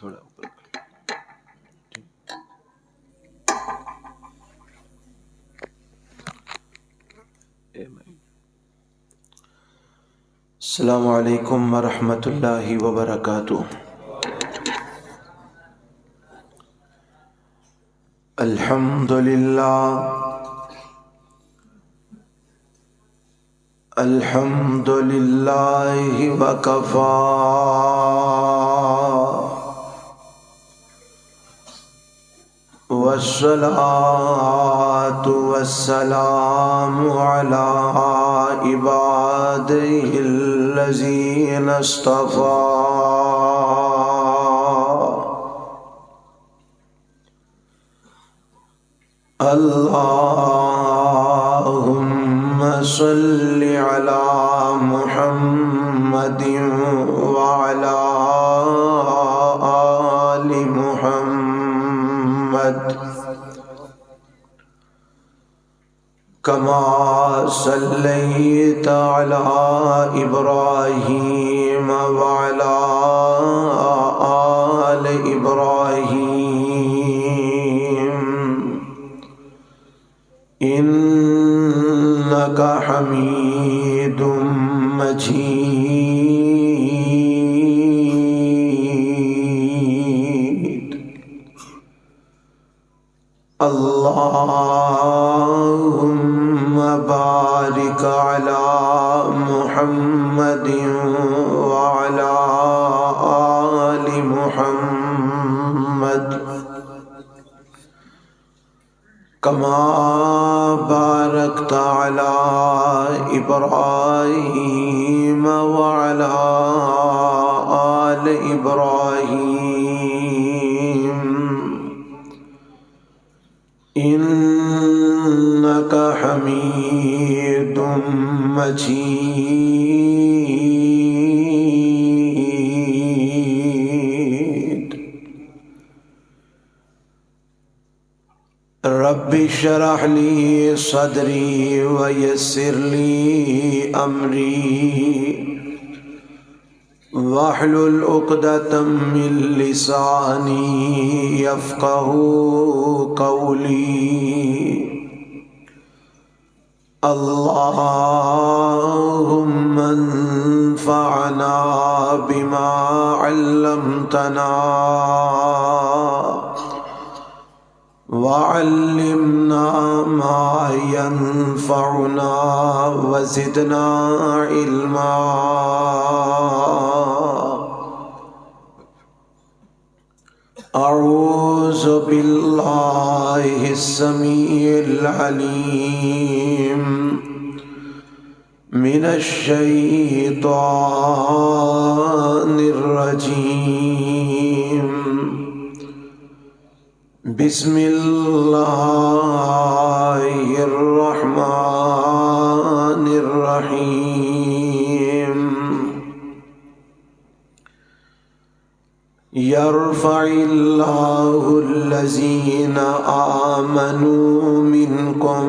تھوڑا اوپر السلام علیکم ورحمۃ اللہ وبرکاتہ۔ الحمد للہ وکفی والصلاة والسلام علی عبادہ الذین اصطفی۔ اللہم صل علی محمد وعلی آل محمد کما صلیت علی ابراہیم وعلی آل ابراہیم انک حمید مجید۔ اللہم بارک علی محمد وعلی آل محمد کما بارکت علی ابراہیم وعلی آل ابراہیم انک حمید مجید۔ رب اشرح لی صدری ویسر لی امری واحلل عقدۃ من لسانی یفقہوا قولی۔ اللہم انفعنا بما علمتنا وعلمنا ما ينفعنا وزدنا علما۔ اعوذ باللہ السمیع العلیم من الشیطان الرجیم۔ بسم اللہ الرحمن الرحیم۔ یرفع اللہ الذین آمنوا منکم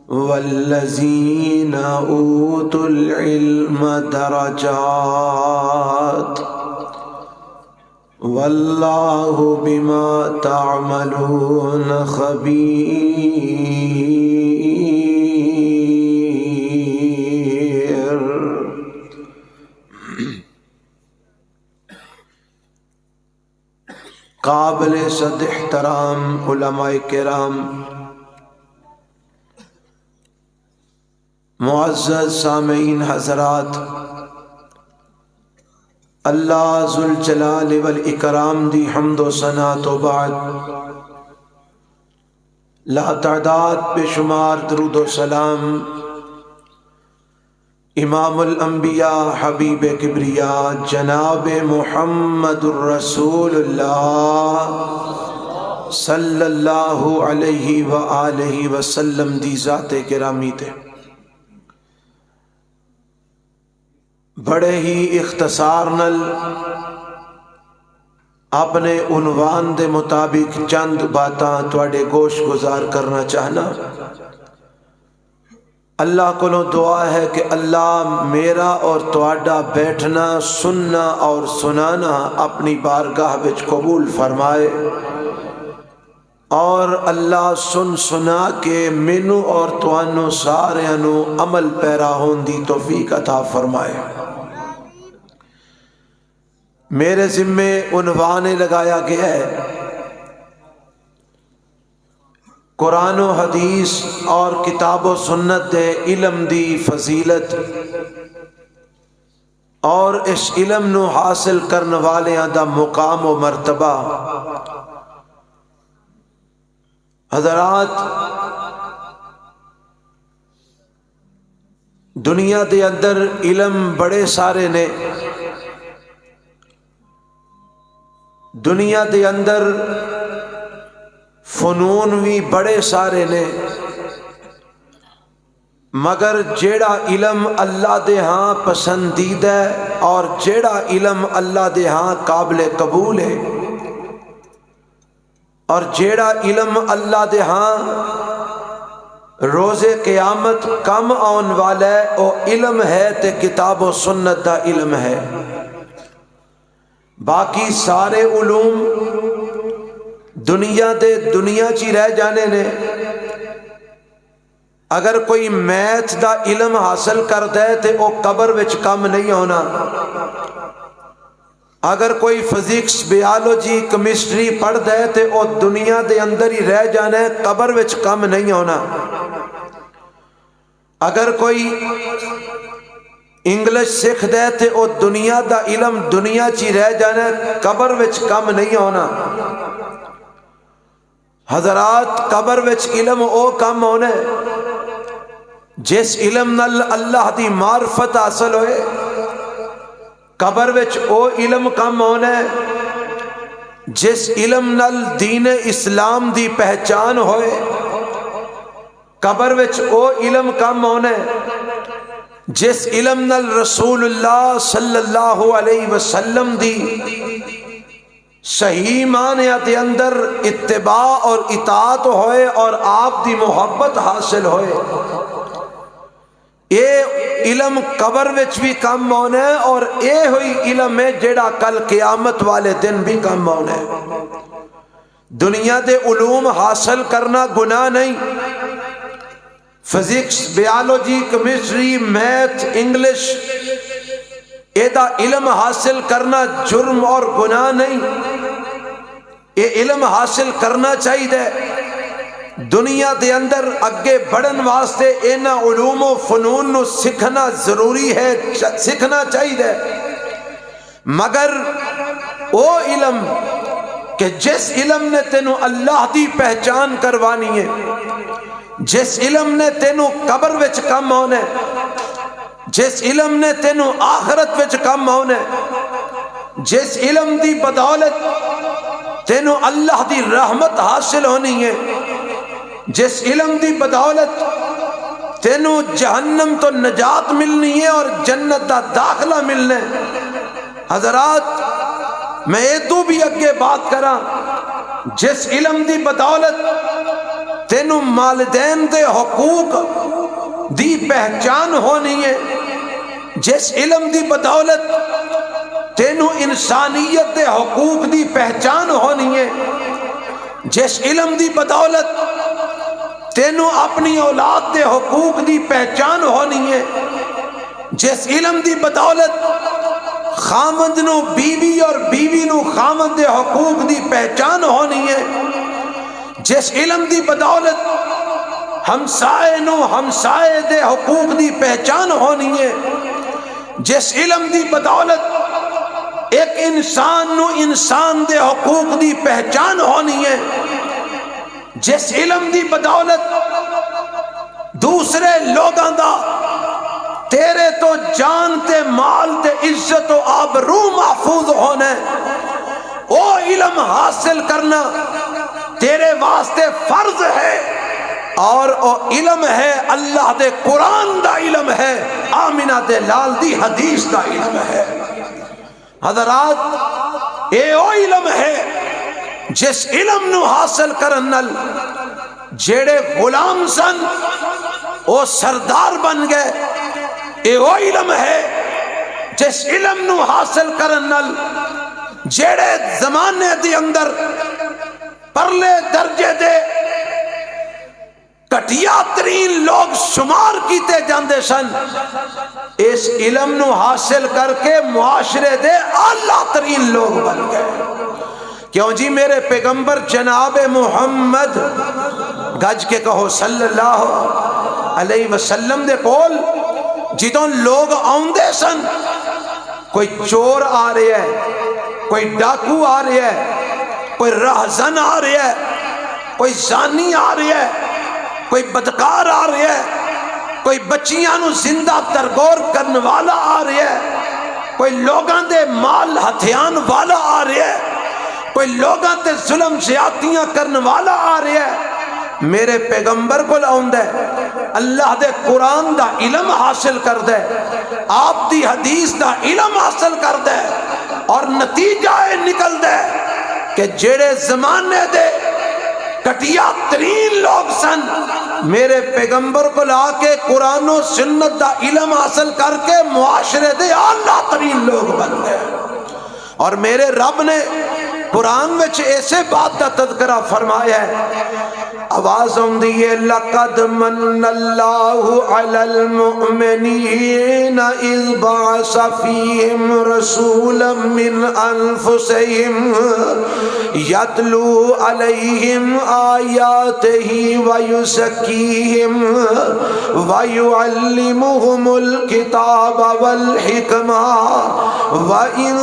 والذین اوتوا العلم درجات واللہ بما تعملون خبیر۔ قابل صد احترام علماء کرام، معزز سامعین حضرات، اللہ ذوالجلال والاکرام دی حمد و ثنا تو بعد لا تعداد بے شمار درود و سلام امام الانبیاء حبیب کبریا جناب محمد الرسول اللہ صلی اللہ علیہ وآلہ وسلم دی ذات گرامی تے۔ بڑے ہی اختصار نل اپنے عنوان دے مطابق چند باتاں تواڈے گوش گزار کرنا چاہنا۔ اللہ کو دعا ہے کہ اللہ میرا اور تواڈا بیٹھنا سننا اور سنانا اپنی بارگاہ وچ قبول فرمائے، اور اللہ سن سنا کے مینوں اور توانوں سارے عمل پیرا ہون دی توفیق عطا فرمائے۔ میرے ذمے عنوان لگایا گیا ہے قرآن و حدیث اور کتاب و سنت دے علم دی فضیلت، اور اس علم نو حاصل کرنے والیاں دا مقام و مرتبہ۔ حضرات، دنیا دے اندر علم بڑے سارے نے، دنیا دے اندر فنون بھی بڑے سارے نے، مگر جیڑا علم اللہ دے ہاں پسندیدہ ہے اور جیڑا علم اللہ دے ہاں قابل قبول ہے، اور جیڑا علم اللہ دے ہاں روز قیامت کم آن والا ہے، او علم ہے تے کتاب و سنت دا علم ہے۔ باقی سارے علوم دنیا چی رہ جانے نے۔ اگر کوئی میتھ دا علم حاصل کرتا ہے تے وہ قبر وچ کم نہیں ہونا، اگر کوئی فزکس بیالوجی کیمسٹری پڑھتا ہے تے وہ دنیا دے اندر ہی رہ جانا ہے، قبر وچ کم نہیں ہونا۔ اگر کوئی انگلش سیکھتا ہے تے وہ دنیا دا علم دنیا چی رہ جانا ہے، قبر وچ کم نہیں ہونا۔ حضرات، قبر وچ علم او کم ہونا ہے جس علم نال اللہ دی معرفت حاصل ہوئے، قبر وچ او علم کم ہونا ہے جس علم نال دین اسلام دی پہچان ہوئے، قبر وچ او علم کم ہونا ہے جس علم نال رسول اللہ صلی اللہ علیہ وسلم دی صحیح معنی دے اندر اتباع اور اطاعت ہوئے اور آپ دی محبت حاصل ہوئے۔ اے علم قبر وچ بھی کم ہونا ہے، اور اے ہوئی علم ہے جیڑا کل قیامت والے دن بھی کم ہونا ہے۔ دنیا دے علوم حاصل کرنا گناہ نہیں، physics biology chemistry math English ایدہ علم حاصل کرنا جرم اور گناہ نہیں، یہ علم حاصل کرنا چاہیے۔ دنیا دے اندر اگے بڑھن واسطے اینا علوم و فنون نو سکھنا ضروری ہے، سکھنا چاہیے، مگر وہ علم کہ جس علم نے تینوں اللہ دی پہچان کروانی ہے، جس علم نے تینوں قبر وچ کم ہونا ہے، جس علم نے تینوں آخرت وچ کم ہونا ہے، جس علم دی بدولت تینوں اللہ دی رحمت حاصل ہونی ہے، جس علم دی بدولت تینوں جہنم تو نجات ملنی ہے اور جنت دا داخلہ ملنا ہے۔ حضرات، میں ایدو بھی اگے بات کراں، جس علم دی بدولت تینوں والدین دے حقوق دی پہچان ہونی ہے، جس علم دی بدولت تینوں انسانیت دے حقوق دی پہچان ہونی ہے، جس علم دی بدولت تینوں اپنی اولاد دے حقوق دی پہچان ہونی ہے، جس علم دی بدولت خامد نو بیوی اور بیوی نو خامد دے حقوق دی پہچان ہونی ہے، جس علم دی بدولت ہمسائے نو ہمسائے دے حقوق دی پہچان ہونی ہے، جس علم دی بدولت ایک انسان نو انسان دے حقوق دی پہچان ہونی ہے، جس علم دی بدولت دوسرے لوگاں دا تیرے تو جان تے مال تے عزت و آبرو محفوظ ہونا ہے، وہ علم حاصل کرنا تیرے واسطے فرض ہے، اور او علم ہے اللہ دے قرآن دا علم ہے، آمینہ دے لال دی حدیث دا علم ہے۔ حضرات، اے او علم ہے جس علم نو حاصل کرن نال جیڑے غلام سن وہ سردار بن گئے. یہ وہ علم ہے جس علم نو حاصل کرن نال جیڑے زمانے دی اندر پرلے درجے دے گھٹیا ترین لوگ شمار کیتے جاندے سن، اس علم نو حاصل کر کے معاشرے دے اعلیٰ ترین لوگ بن گئے. کیوں جی میرے پیغمبر جناب محمد گج کے کہو صلی اللہ علیہ وسلم دے کول جدوں لوگ آندے سن، کوئی چور آ رہا ہے، کوئی ڈاکو آ رہا ہے، کوئی راہزن آ رہا ہے، کوئی زانی آ رہا ہے، کوئی بدکار آ رہا ہے، کوئی بچیاں نو زندہ ترگور کرنے والا آ رہا ہے، کوئی لوگاں دے مال ہتھیان والا آ رہا ہے، کوئی لوگاں تے ظلم زیادتیاں کرنے والا آ رہا ہے. میرے پیغمبر کو لاؤندہ ہے، اللہ دے قرآن دا علم حاصل کر دے، آپ دی حدیث دا علم حاصل کر دے، اور نتیجہ نکل دے کہ جڑے زمانے دے گھٹیا ترین لوگ سن، میرے پیغمبر کو لا کے قرآن و سنت دا علم حاصل کر کے معاشرے دے اعلیٰ ترین لوگ بن گئے. اور میرے رب نے قرآن میں ایسے بات کا تذکرہ فرمایا ہے، آواز ہوندی ہے لَقَدْ مَنَّ اللَّهُ عَلَى الْمُؤْمِنِينَ إِذْ بَعَثَ فِيهِمْ رَسُولًا مِّنْ أَنفُسِهِمْ يَتْلُو عَلَيْهِمْ آيَاتِهِ وَيُزَكِّيهِمْ وَيُعَلِّمُهُمُ الْكِتَابَ وَالْحِكْمَةَ وَإِنْ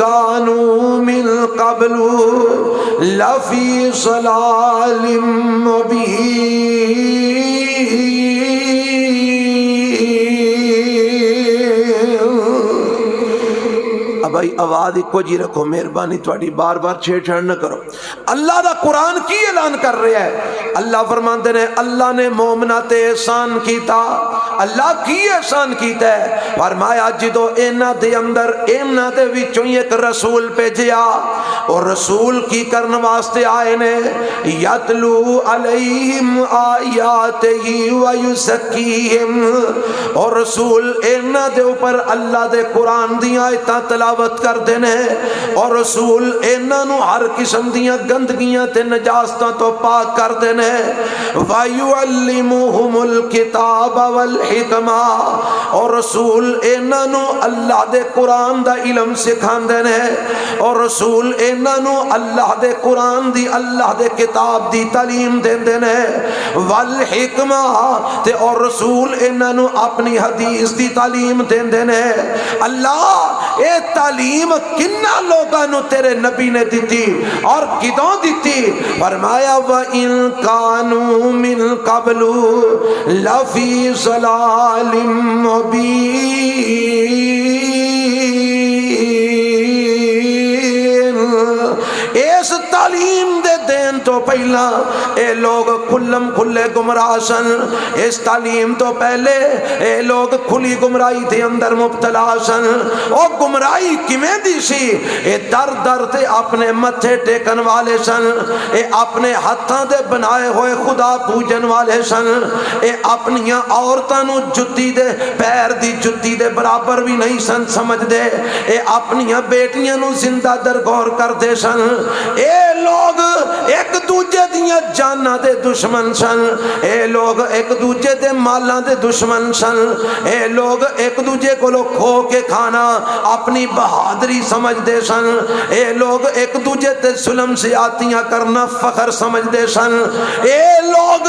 كَانُوا مِنْ قَبْلُ لَفِي ضَلَالٍ بھائی آواز ایک کو جی رکھو، مہربانی تھوڑی بار بار چھیڑ چھاڑ نہ کرو. اللہ دا قرآن کی اعلان کر رہا ہے؟ اللہ فرماندے نے اللہ نے مومنہ تے احسان کیتا. اللہ کی احسان کیتا ہے؟ فرمایا جدو اینا دے اندر اینا دے وچوں ایک رسول بھیجیا، اور رسول کی کرن واسطے آئے نے یتلو علیہم آیاتہ ویزکیہم، اور رسول اینا دے اوپر اللہ دے قرآن دی آیتاں تلاوت کر دینے، اور رسول اینا نو ہر قسم دیاں گندگیاں تے نجاستاں تو پاک کر دینے. وَيُعَلِّمُهُمُ الْكِتَابَ وَالْحِكْمَةَ، اور رسول اینا نو اللہ دے قرآن دا علم سکھان دینے، اور رسول اینا نو اللہ دے قرآن دی اللہ دے کتاب دی تعلیم دین دینے. وَالْحِكْمَةَ تے اور رسول اینا نو اپنی حدیث دی تعلیم دین دینے. اللہ اے تعلیم کنہ لوگاں نو تیرے نبی نے دیتی اور کدوں دیتی؟ فرمایا وَإِن كَانُوا مِن قَبْلُ لَفِي ضَلَالٍ مُبِينٍ. اس تعلیم دے دین تو پہلا اے لوگ کھلم کھلے گمراہ سن. اس تعلیم تو پہلے اے لوگ کھلی گمراہی دے اندر مبتلا سن. او گمراہی کیویں دی سی؟ اے در در تے اپنے متھے ٹیکن والے سن، اے اپنے ہتھاں دے بنائے ہوئے خدا پوجن والے سن، اے اپنیاں عورتاں نو جتی دے پیر دی جتی دے برابر بھی نہیں سن سمجھ دے، اے اپنیاں بیٹیاں نو زندہ درگور کر دے سن. اے لوگ ایک دوجے دیاں جاناں دے دشمن سن، اے لوگ ایک دوجے دے مالاں دے دشمن سن، اے لوگ ایک دوجے کو کھو کے کھانا اپنی بہادری سمجھ دے سن، اے لوگ ایک دوجے تے ظلم زیادتیاں کرنا فخر سمجھ دے سن. اے لوگ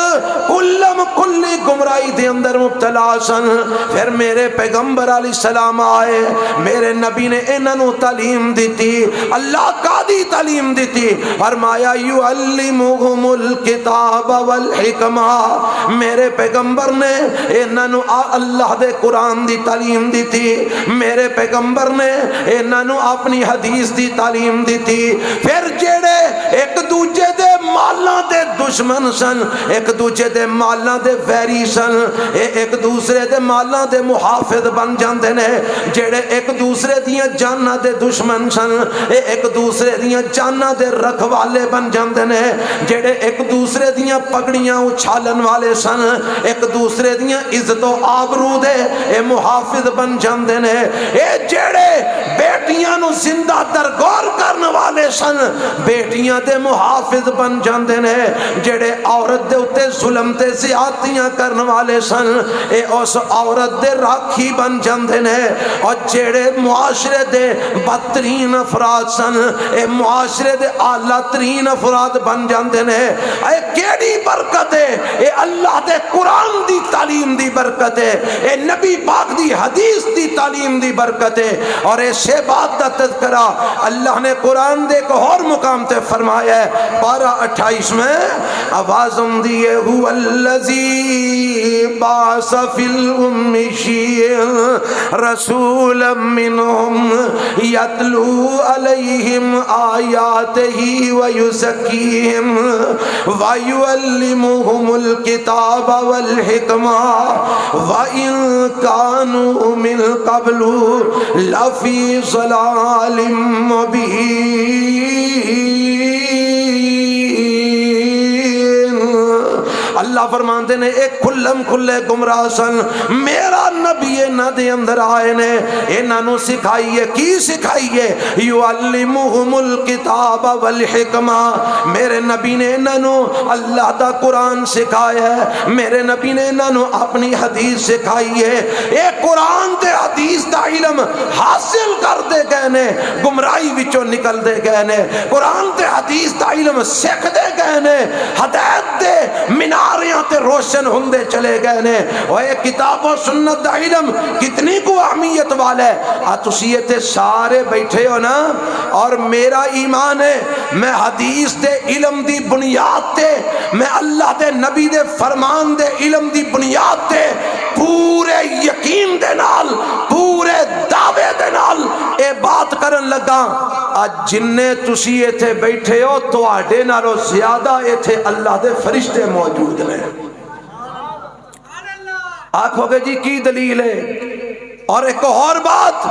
کلم کلی گمراہی دے اندر مبتلا سن. پھر میرے پیغمبر علیہ السلام آئے، میرے نبی نے انہاں نو تعلیم دیتی. اللہ کا دی تعلیم دیتی. فرمایا یعلمہم الکتاب والحکمہ، میرے پیغمبر نے انہاں نو اللہ دے قرآن دی تعلیم دیتی. میرے پیغمبر نے انہاں نو اپنی حدیث دی تعلیم دیتی. پھر جڑے ایک دوجے دے مالاں دے دشمن سن، ایک دوجے دے مالاں دے ویری سن، ایک دوسرے دے مالاں دے محافظ بن جاندے نے، جڑے ایک دوسرے دیاں جاناں دے دشمن سن ایک دوسرے دیاں جاناں دے رکھوالے بن جاندے نے، جڑے ایک دوسرے دیاں پگڑیاں اچھالن والے سن ایک دوسرے دیاں عزت و آبرو دے اے محافظ بن جاندے نے، اے جڑے بیٹیاں نو زندہ درگور کرن والے سن بیٹیاں دے محافظ بن جاندے نے، جڑے عورت دے اتے ظلم تے زیادتیاں کرن والے سن اے اس عورت دے راکھی بن جاندے نے، اور جڑے معاشرے دے بدترین افراد سن اے معاشرے دے اعلیٰ ترین افراد بن جاندے نے۔ اے کیڑی برکت ہے، اے اللہ دے قرآن دی تعلیم دی برکت ہے، اے نبی پاک دی حدیث دی تعلیم دی برکت ہے، اور اے سے بات دا تذکرہ اللہ نے قرآن دے ایک اور مقام تے فرمایا ہے پارہ 28 میں آوازم دیئے هو الذی باعث فی الامشین رسولا منہم یتلو علیہم آیاتہ ویزکیہم ویعلمہم الکتاب والحکمہ وَإِن كَانُوا مِن قَبْلُ لَفِي ضَلَالٍ مُبِينٍ۔ اللہ فرماندے نے ایک کھلم کھلے گمراہ سن، میرا نبی انہاں دے اندر آئے نے، انہاں نو سکھائیے کی سکھائیے یعلمہم الکتاب والحکمہ، میرے نبی نے انہاں نو اللہ دا قرآن سکھایا ہے، میرے نبی نے انہاں نو اپنی حدیث سکھائی ہے، اے قرآن تے حدیث دا علم حاصل کر دے گئے نے، گمراہی وچوں نکل دے گئے نے، قرآن تے حدیث دا علم سکھ دے گئے نے، ہدایت دے مناریاں تے روشن ہوندے چلے گئے نے۔ اور یہ کتاب و سنت دا علم کتنی کو اہمیت والا ہے، تسی تے سارے بیٹھے ہو نا، اور میرا ایمان ہے میں حدیث دے علم دی بنیاد تے، میں اللہ دے نبی دے فرمان دے علم دی بنیاد تے پورے یقین دے نال پورے دعوے دے نال اے بات کرن لگا، آج جننے تسی ایتھے بیٹھے ہو تو آڈے نالو زیادہ ایتھے اللہ دے فرشتے موجود ہیں۔ آنکھو گے جی کی دلیل ہے؟ اور ایک اور بات،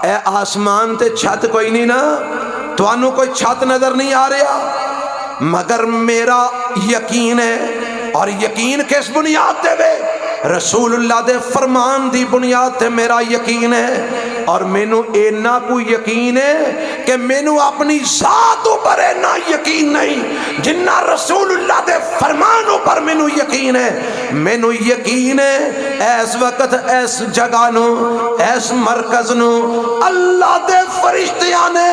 اے آسمان تے چھت کوئی نہیں نا، تو انہوں کوئی چھت نظر نہیں آ رہا، مگر میرا یقین ہے، اور یقین کس بنیاد دے بے؟ رسول اللہ دے فرمان دی بنیاد تے میرا یقین ہے، اور مینو اینا کو یقین ہے کہ مینو اپنی ذات پر اینا یقین نہیں جنہ رسول اللہ دے فرمان پر مینو یقین ہے۔ مینو یقین ہے ایس وقت ایس جگہ نو ایس مرکز نو اللہ دے فرشتیاں نے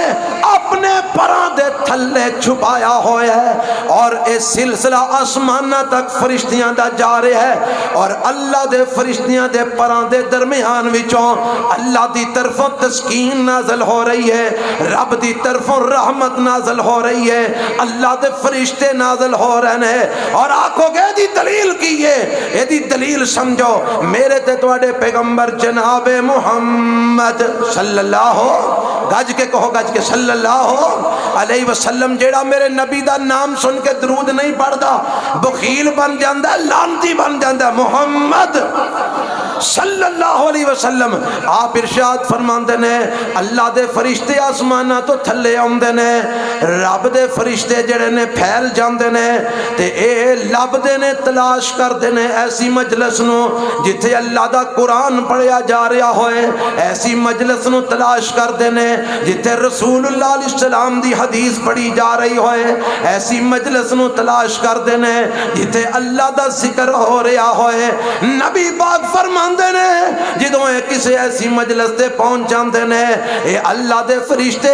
اپنے پران دے تھلے چھپایا ہویا ہے، اور اے سلسلہ آسمانہ تک فرشتیاں دا جا رہے ہے، اور اللہ دے فرشتیاں دے پران دے درمیان وچوں اللہ دی طرفوں تسکین نازل ہو رہی ہے، رب دی طرفوں رحمت نازل ہو رہی ہے، اللہ دے فرشتے نازل ہو رہے ہیں، اور آنکھوں گے دی دلیل کی ہے، یہ دی دلیل سمجھو، میرے تے تواڈے پیغمبر جناب محمد صلی اللہ گج کے کہو گج کے صلی اللہ علیہ وسلم، جیڑا میرے نبی دا نام سن کے درود نہیں پڑھدا بخیل بن جاندہ ہے، لعنتی بن جاندہ ہے۔ محمد صلی اللہ علیہ وسلم آپ ارشاد فرماندے نے اللہ دے فرشتے آسمانہ تو تھلے آمدے نے، رب دے فرشتے جڑے نے پھیل جاندے نے تے اے لب دے نے تلاش کر دے نے ایسی مجلس نو جتھے اللہ دا قرآن پڑھیا جا رہا ہوئے، ایسی مجلس نو تلاش کر دے نے جتھے رسول اللہ علیہ السلام دی حدیث پڑھی جا رہی ہوئے، ایسی مجلس نو تلاش کر دے نے جتھے اللہ دا ذکر ہو رہا ہوئے۔ نبی پاک فرماندے نے جدوں کسی ایسی مجلس تے پہنچ جاندے نے اے اللہ دے فرشتے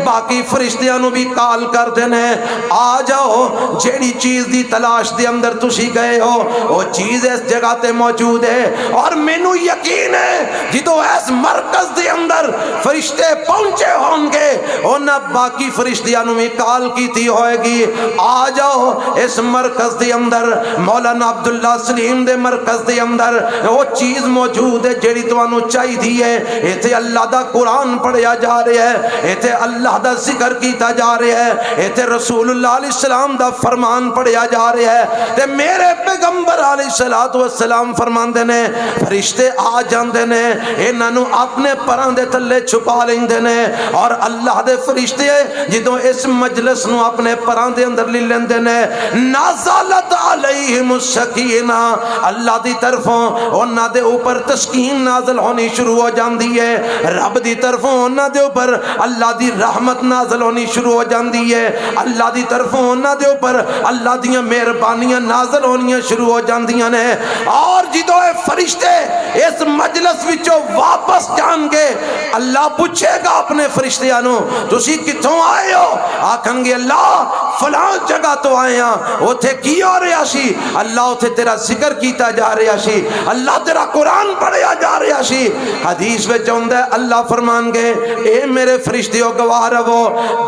باقی فرشتیاں نو بھی کال کر دے نے، آ جاؤ جیڑی چیز دی تلاش دے اندر تسی گئے ہو وہ چیز اس جگہ تے موجود ہے، اور مینو یقین ہے جدوں اس مرکز دے اندر فرشتے پہنچے ہوں گے انہاں باقی فرشتیاں نو بھی کال کیتی ہوئے گی، آ جاؤ اس مرکز دے اندر، مولانا عبداللہ سلیم دے مرکز دے اندر وہ چیز چیز موجود ہے جیڑی تانوں چاہیے، ایتھے اللہ دا قرآن پڑھیا جا رہا ہے، ایتھے اللہ دا ذکر کیتا جا رہا ہے، ایتھے رسول اللہ علیہ السلام دا فرمان پڑھیا جا رہا ہے، تے میرے پیغمبر علیہ السلام فرماندے نے فرشتے آ جاندے نے، انہاں نوں اپنے پراں دے تھلے چھپا لیندے نے، اور اللہ دے فرشتے جدوں اس مجلس نو اپنے پراں دے اندر لے لیندے نے، نازلت علیہم السکینہ، اللہ دی طرفوں انہاں دے اوپر تسکین نازل ہونی شروع ہو جاندی ہے، رب دی طرفوں انہاں دے اوپر اللہ دی رحمت نازل ہونی شروع ہو جاندی ہے، اللہ دی طرفوں انہاں دے اوپر اللہ دیاں مہربانیاں نازل ہونیاں شروع ہو جاندیاں نے، اور جدوں اے فرشتے اس مجلس وچوں واپس جان گے اللہ پوچھے گا اپنے فرشتیاں نو تسی کتھوں آئے ہو؟ آکھن گے اللہ فلاں جگہ تو آئے ہاں، اوتھے کی ہو رہا سی؟ اللہ اوتھے تیرا ذکر کیتا جا رہا سی، اللہ تیرا قرآن پڑھیا جا رہا سی۔ حدیث وچ ہوندا ہے اللہ فرمان گے اے میرے فرشتیو گواہ رہو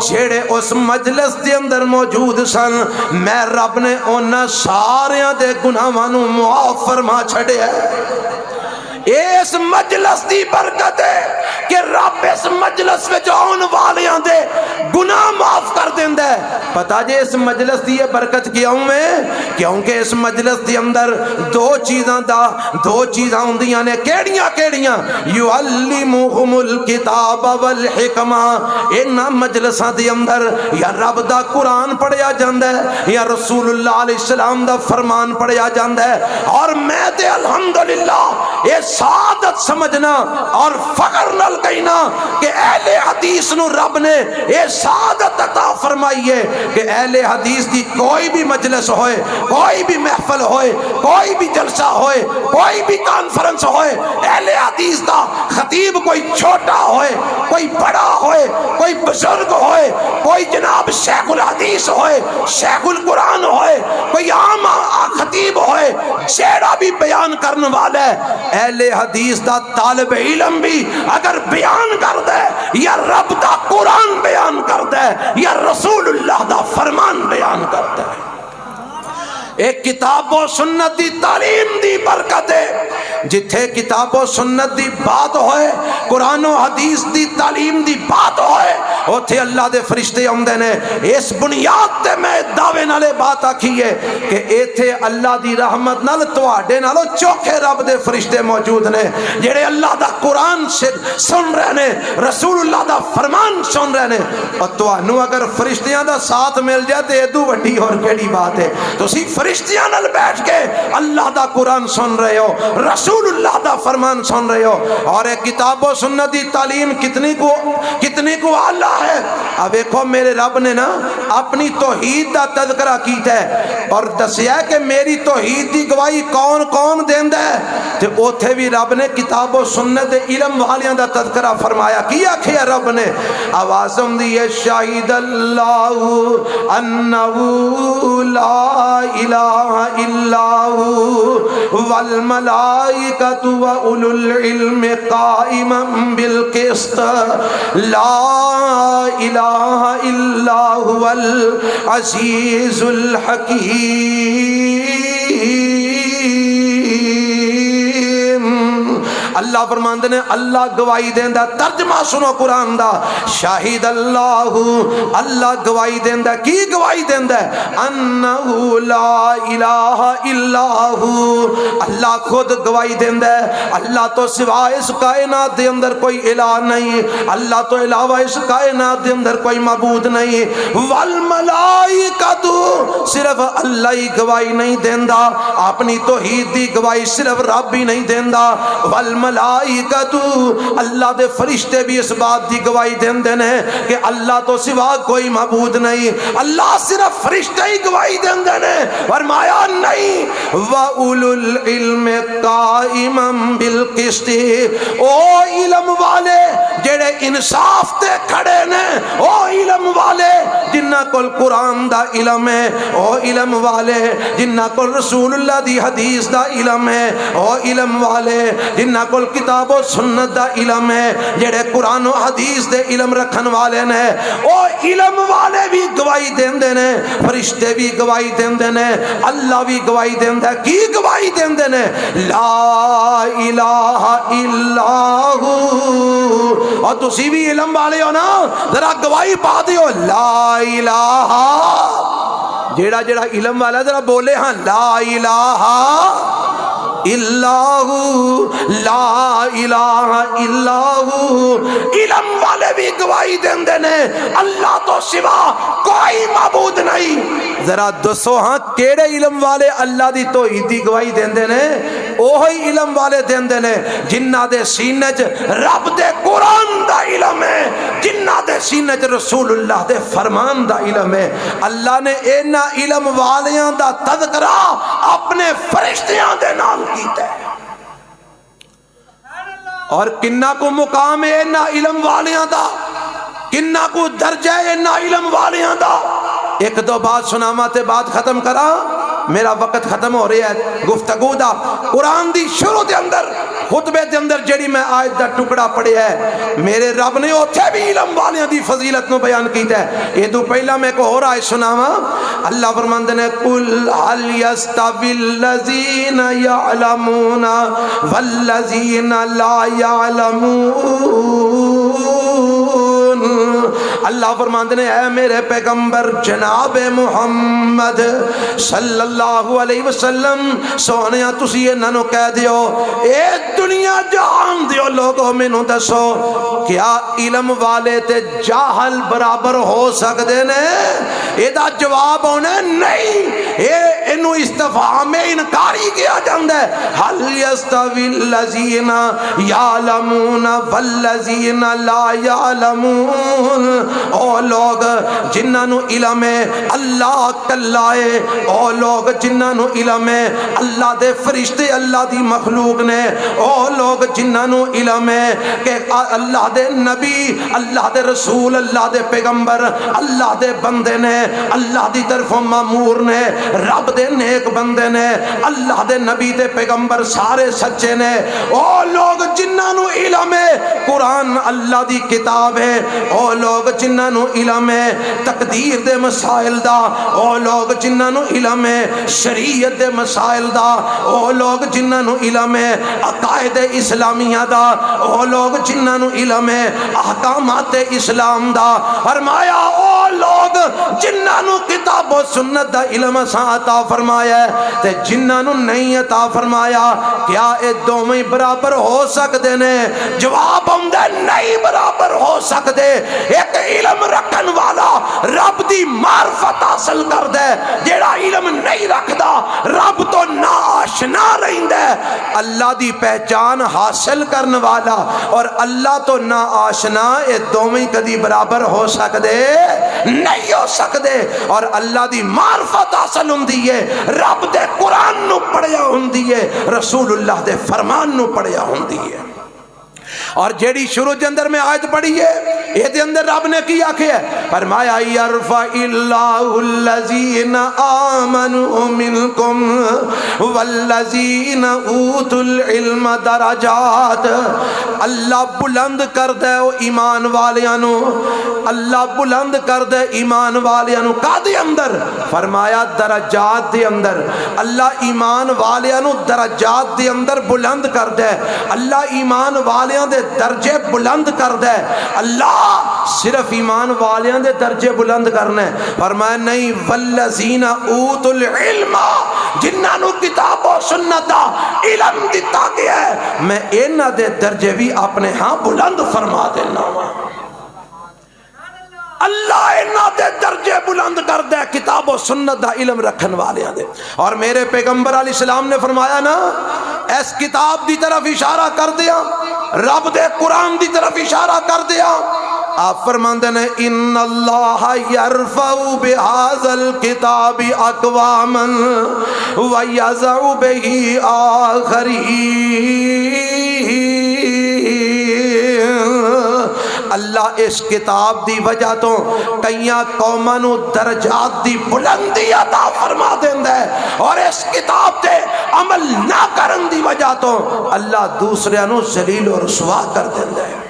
جیڑے اس مجلس دے اندر موجود سن، میں رب نے انہاں ساریاں دے گناہاں نوں معاف فرما چھڈیا ہے۔ اس مجلس دی برکت ہے کہ رب اس مجلس میں آن والیاں دے گناہ معاف کر دیندا ہے۔ پتہ جے اس مجلس دی یہ برکت کیوں ہے؟ کیونکہ اس مجلس دی اندر دو چیزاں ہوندیاں نے، کیڑیاں کیڑیاں؟ یعلمہم الکتاب والحکمہ، انہاں مجلساں دی اندر یا رب دا قرآن پڑھیا جاندا ہے یا رسول اللہ علیہ السلام دا فرمان پڑھیا جاندا ہے، اور میں تے الحمدللہ یہ سعادت سمجھنا اور فخر نال کہنا کہ اہل حدیث نو رب نے یہ سعادت عطا فرمائی ہے کہ اہل حدیث دی کوئی بھی مجلس ہوئے، کوئی بھی محفل ہوئے، کوئی بھی جلسہ ہوئے، کوئی بھی کانفرنس ہوئے، اہل حدیث دا خطیب کوئی چھوٹا ہوئے، کوئی بڑا ہوئے، کوئی بزرگ ہوئے، کوئی جناب شیخ الحدیث ہوئے، شیخ القرآن ہوئے، کوئی عام خطیب ہوئے، جیڑا بھی بیان کرنے والا ہے، اہل حدیث دا طالب علم بھی اگر بیان کر دے یا رب دا قرآن بیان کر دے یا رسول اللہ دا فرمان بیان کر دے، ایک کتاب و سنت دی تعلیم دی برکت ہے۔ جتھے کتاب و سنت دی بات ہوئے، قرآن و حدیث دی تعلیم دی بات ہوئے، اوتھے اللہ دے فرشتے آندے نے۔ اس بنیاد تے میں دعوے نالے بات آکھی ہے کہ ایتھے اللہ دی رحمت نال تواڈے نالو چوکھے رب دے فرشتے موجود نے جڑے اللہ دا قرآن سن رہے نے، رسول اللہ دا فرمان سن رہے نے، اور تانوں اگر فرشتیاں دا ساتھ مل جائے تے ادو وڈی اور کیڑی بات ہے؟ تسی فرشتیاں نال بیٹھ کے اللہ دا قرآن سن رہے ہو، رسول اللہ دا فرمان سن رہے ہو، اور ایک کتاب و سنت دی تعلیم کتنی کو اعلیٰ ہے۔ اب دیکھو میرے رب نے نا اپنی توحید دا تذکرہ کیتا ہے اور دسیا کہ میری توحید دی گواہی کون کون دیندا ہے، تے اوتھے بھی رب نے کتاب و سنت دے علم والیاں دا تذکرہ فرمایا۔ کی آکھیا رب نے؟ آواز ہوندی ہے شاہد اللہ انہ لا الہ الا ہو والملائکۃ واولو العلم قائما بالقسط لا الہ الا هو العزیز الحکیم۔ اللہ فرماندے نے اللہ گواہی دیندا، ترجمہ سنو قرآن دا، شاہد اللہ، اللہ گواہی دیندا، کی گواہی دیندا ہے؟ انہ لا الہ الا ہو، اللہ خود گواہی دیندا ہے اللہ تو سوا اس کائنات دے اندر کوئی الہ نہیں، اللہ تو علاوہ اس کائنات دے اندر کوئی معبود نہیں، والملائکۃ، صرف اللہ ہی گواہی نہیں دیندا، اپنی توحید دی گواہی صرف رب ہی نہیں دیندا، والملائکۃ، اللہ دے فرشتے بھی اس بات دی گواہی دیندے نے کہ اللہ تو سوا کوئی معبود نہیں، اللہ صرف فرشتے ہی گواہی دیندے نے، فرمایا نہیں وَأُولُو الْعِلْمِ قَائِمًا بِالْقِسْطِ، او علم والے جڑے انصاف تے کھڑے نے، او علم والے جنہ کول قرآن دا علم ہے او علم والے جنہ کول رسول اللہ دی حدیث دا علم ہے او علم والے جنہ کول کتاب و سنت دا علم ہے جڑے قرآن و حدیث دے علم رکھن والے نے او علم والے بھی گواہی دیندے نے فرشتے بھی گواہی دیندے نے اللہ بھی گواہی دیندا ہے کی گواہی دیندے نے لا الہ الا ہو اور تسی بھی علم والے ہو نا ذرا گواہی پا دیو لا الہ جیڑا جیڑا علم والا ذرا بولے ہاں لا الہ اللہ لا الہ الا ہو علم والے بھی گواہی دیندے نے اللہ تو سوا کوئی معبود نہیں ذرا دسو ہاں کیڑے علم والے اللہ دی توحید دی گواہی دیندے نے اوہی علم والے دیندے نے جنہ دے سینے چ رب دے قرآن دا علم ہے جنہ دے سینے چ رسول اللہ دے فرمان دا علم ہے اللہ نے اینا علم والیاں دا تذکرہ اپنے فرشتیاں دے نال کیتا ہے اور کنہ کو مقام ہے اینا علم والیاں دا کنہ کو درجہ ہے اینا علم والیاں دا ایک دو بات سناما تے بات ختم کرا میرا وقت ختم ہو رہی ہے گفتگو دا قرآن دی شروع دے اندر خطبے دے اندر جڑی میں آیت دا ٹکڑا پڑے ہے میرے رب نے اوتھے بھی علم والیاں دی فضیلت نو بیان کیتا ہے یہ تو پہلا میں کو ہو رہا ہے سناوا اللہ فرماندے نے قل هل يستوي الذين يعلمون والذين لا يعلمون اللہ فرماندے نے اے میرے پیغمبر جناب محمد صلی اللہ علیہ وسلم سونیا تسی انہاں نو کہہ دیو اے دنیا جہان دیو لوگو مینوں دسو کیا علم والے تے جاہل برابر ہو سکدے نے اے دا جواب ہونا نہیں اے انو استفہام میں انکاری کیا جاندا ہے حل یستوی الذین یعلمون والذین لا یعلمون او لوگ جنہاں نو علم ہے اللہ کلا ہے او لوگ جنہاں نو علم ہے اللہ دے فرشتے اللہ دی مخلوق نے او لوگ جنہاں نو علم ہے کہ اللہ دے نبی اللہ دے رسول اللہ دے پیغمبر اللہ دے بندے نے اللہ دی طرفوں مامور نے رب دے نیک بندے نے اللہ دے نبی دے پیغمبر سارے سچے نے او لوگ جنہاں نو علم ہے قرآن اللہ دی کتاب ہے او لوگ جنہاں نو علم ہے تقدیر دے مسائل دا او لوگ جنہاں نو علم ہے شریعت دے مسائل دا او لوگ جنہاں نو علم ہے عقائد اسلامیہ دا او لوگ جنہاں نو علم ہے احکامات اسلام دا فرمایا او لوگ جنہاں نو کتاب و سنت دا علم اساں عطا فرمایا ہے تے جنہاں نو نہیں عطا فرمایا کیا اے دوویں برابر ہو سکدے نے جواب ہوندا نہیں برابر ہو سکدے ایک علم رکھن والا رب دی معرفت حاصل کردا ہے جیڑا علم نہیں رکھدا رب تو نا آشنا رہندا ہے اللہ دی پہچان حاصل کرن والا اور اللہ تو نا آشنا اے دوویں کدی برابر ہو سکدے نہیں ہو سکدے اور اللہ دی معرفت حاصل ہوندی ہے رب دے قرآن نو پڑھیا ہوندی ہے رسول اللہ دے فرمان نو پڑھیا ہوندی ہے اور جیڑی شروع کے اندر میں آیت پڑھی ہے یہ دے اندر رب نے کی آکھے ہے فرمایا یرفع اللہ الذین آمنوا منکم والذین اوتوا العلم درجات اللہ بلند کر دے ایمان والیانو اللہ بلند کر دے ایمان والیانو کا دے اندر فرمایا درجات دے اندر اللہ ایمان والیانو درجات دے اندر بلند کر دے اللہ ایمان والیاں دے درجے بلند کر دے اللہ صرف ایمان والیاں دے درجے بلند کرنے فرمایا نہیں والذین اوتوا العلم جنہاں نو کتاب و سنت دا علم دیتا گیا ہے میں انہاں دے درجے بھی اپنے ہاں بلند فرما دینا ہوں اللہ انہاں دے درجے بلند کر دے کتاب و سنت دا علم رکھن والے دے اور میرے پیغمبر علیہ السلام نے فرمایا نا اس کتاب دی طرف اشارہ کر دیا رب دے قرآن دی طرف اشارہ کر دیا آپ فرماندے نے ان اللہ یرفع بہذا الکتاب اقواما ویضع بہ آخرین اللہ اس کتاب دی وجہ تو کئیاں قوماں نو درجات دی بلندی عطا فرما دیندا ہے، اور اس کتاب تے عمل نہ کرن دی وجہ تو اللہ دوسرے نو ذلیل و رسوا کر دیندا ہے۔